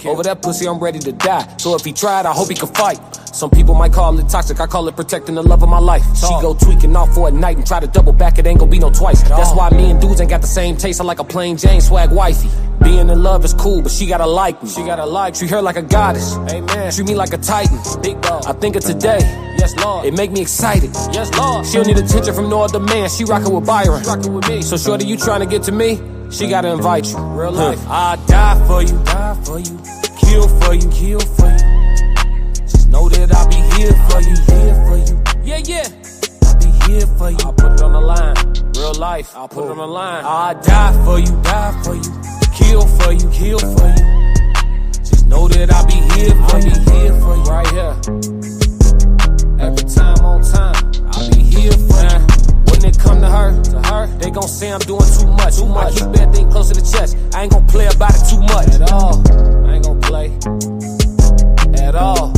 Over that pussy, I'm ready to die. So if he tried, I hope he could fight. Some people might call it toxic, I call it protecting the love of my life. She go tweaking off for a night and try to double back, it ain't gon' be no twice. That's why me and dudes ain't got the same taste. I like a plain Jane swag wifey. Being in love is cool, but she gotta like me. Treat her like a goddess. Amen. Treat me like a titan. Big dog. I think of today. Yes, Lord. It make me excited. Yes, Lord. She don't need attention from no other man. She rockin' with Byron. Rockin' with me. So shorty, you trying to get to me? She gotta invite you. Real life. I'll die for you, kill for you. Just know that I'll be here for you. Yeah. I'll be here for you. I'll put it on the line. Real life. I'll put it on the line. I'll die for you, kill for you. Just know that I'll be here for you. Right here. Every time on time. I'll be here for you. When it come to her, they gon' say I'm doing about it too much at all. I ain't gonna play at all.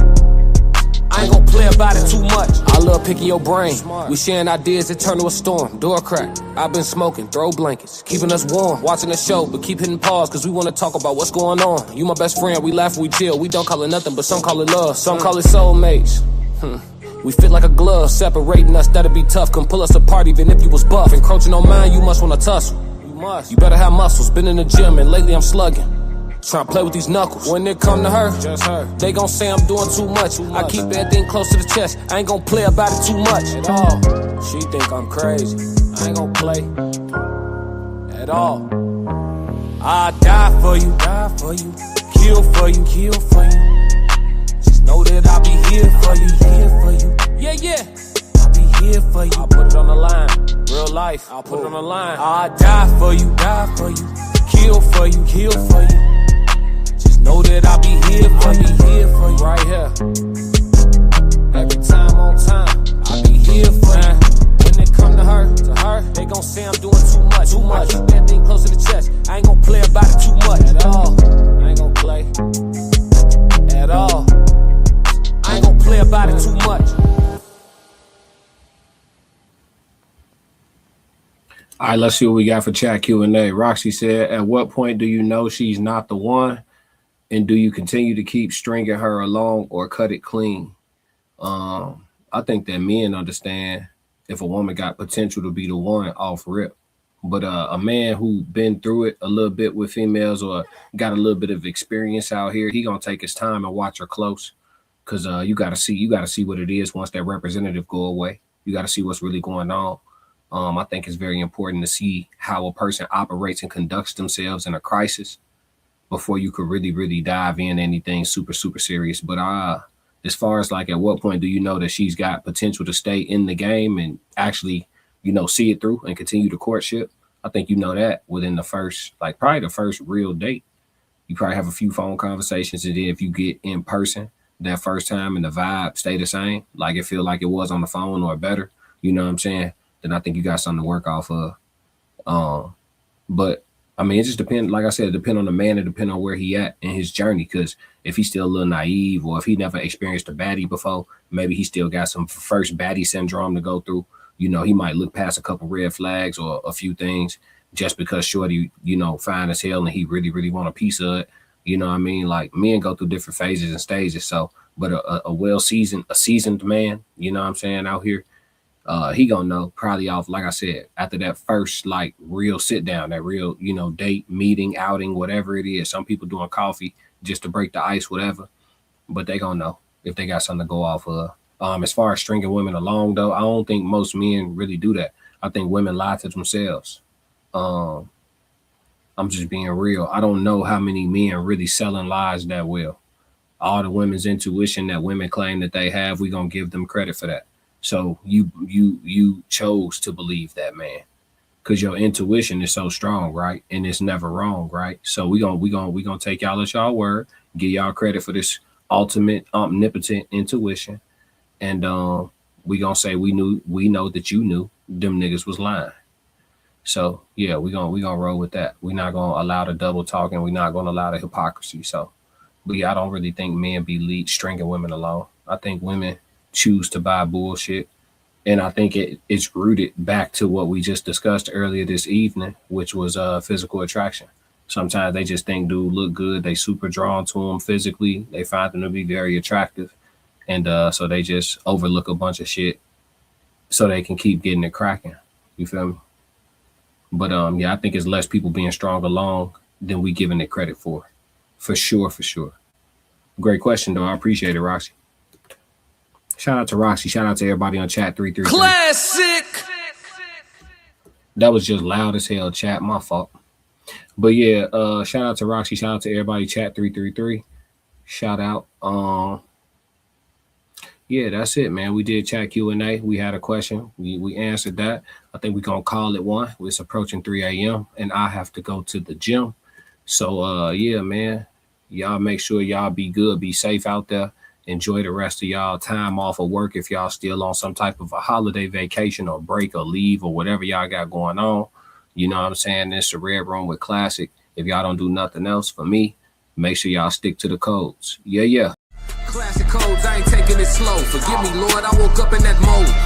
I ain't gon' play about it too much. I love picking your brain. We sharing ideas that turn to a storm. Door crack. I've been smoking, throw blankets, keeping us warm. Watching the show, but keep hitting pause, cause we wanna talk about what's going on. You my best friend, we laugh, we chill. We don't call it nothing, but some call it love. Some call it soulmates. We fit like a glove, separating us, that'll be tough. Come pull us apart even if you was buff. Encroaching on mine, you must wanna tussle. You must. You better have muscles, been in the gym, and lately I'm slugging. Tryna play with these knuckles. When it come to her, just her, they gon' say I'm doing too much. I keep everything close to the chest. I ain't gon' play about it too much at all. She think I'm crazy. I ain't gon' play at all. I die for you, kill for you, kill for you. Just know that I'll be here for you, here for you. Yeah, yeah. I'll be here for you. I'll put it on the line. Real life, I'll put it on the line. I die for you, kill for you, kill for you. Know that I'll be here for you, right here. Every time on time, I'll be here for you. When it come to her, they gon' say I'm doing too much. I keep that thing close to the chest. I ain't gon' play about it too much at all. I ain't gon' play at all. I ain't gon' play about it too much. All right, let's see what we got for chat Q&A. Roxy said, at what point do you know she's not the one? And do you continue to keep stringing her along or cut it clean? I think that men understand if a woman got potential to be the one off rip. But a man who been through it a little bit with females or got a little bit of experience out here, he gonna take his time and watch her close. Cause you gotta see what it is once that representative go away. You gotta see what's really going on. I think it's very important to see how a person operates and conducts themselves in a crisis before you could really dive in anything super serious. But as far as like at what point do you know that she's got potential to stay in the game and actually, see it through and continue the courtship? I think you know that within the first, like probably the first real date. You probably have a few phone conversations, and then if you get in person that first time and the vibe stay the same, like it feel like it was on the phone or better, you know what I'm saying? Then I think you got something to work off of. But I mean, it just depends. Like I said, it depends on the man and depend on where he at in his journey. Because if he's still a little naive or if he never experienced a baddie before, maybe he still got some first baddie syndrome to go through. He might look past a couple red flags or a few things just because shorty, fine as hell and he really want a piece of it. You know what I mean? Like men go through different phases and stages. So, but a seasoned man, you know what I'm saying, out here, he gonna know probably off, like I said, after that first like real sit down, that real, date, meeting, outing, whatever it is. Some people doing coffee just to break the ice, whatever, but they gonna know if they got something to go off of. As far as stringing women along though, I don't think most men really do that. I think women lie to themselves. I'm just being real. I don't know how many men really selling lies that well. All the women's intuition that women claim that they have, we gonna give them credit for that. So you chose to believe that, man, because your intuition is so strong, right? And it's never wrong, right? So we gonna take y'all at y'all word, give y'all credit for this ultimate omnipotent intuition, and we gonna say we know that you knew them niggas was lying. So yeah, we gonna roll with that. We're not gonna allow the double talking. We're not gonna allow the hypocrisy. So, but yeah, I don't really think men be stringing women along. I think women choose to buy bullshit, and I think it's rooted back to what we just discussed earlier this evening, which was physical attraction. Sometimes they just think dude look good, they super drawn to them physically, they find them to be very attractive, and so they just overlook a bunch of shit so they can keep getting it cracking. You feel me? But yeah, I think it's less people being strong along than we giving it credit for sure. Great question though, I appreciate it, Roxy. Shout out to Roxy. Shout out to everybody on chat 333. Classic. That was just loud as hell, chat. My fault. But yeah, shout out to Roxy. Shout out to everybody, chat 333. Shout out. Yeah, that's it, man. We did chat Q&A. We had a question. We answered that. I think we're gonna call it one. It's approaching 3 a.m. and I have to go to the gym. So yeah, man. Y'all make sure y'all be good, be safe out there. Enjoy the rest of y'all time off of work if y'all still on some type of a holiday vacation or break or leave or whatever y'all got going on. You know what I'm saying? It's the Red Room with Classic. If y'all don't do nothing else for me, make sure y'all stick to the codes. Yeah. Classic codes, I ain't taking it slow. Forgive me, Lord, I woke up in that mode.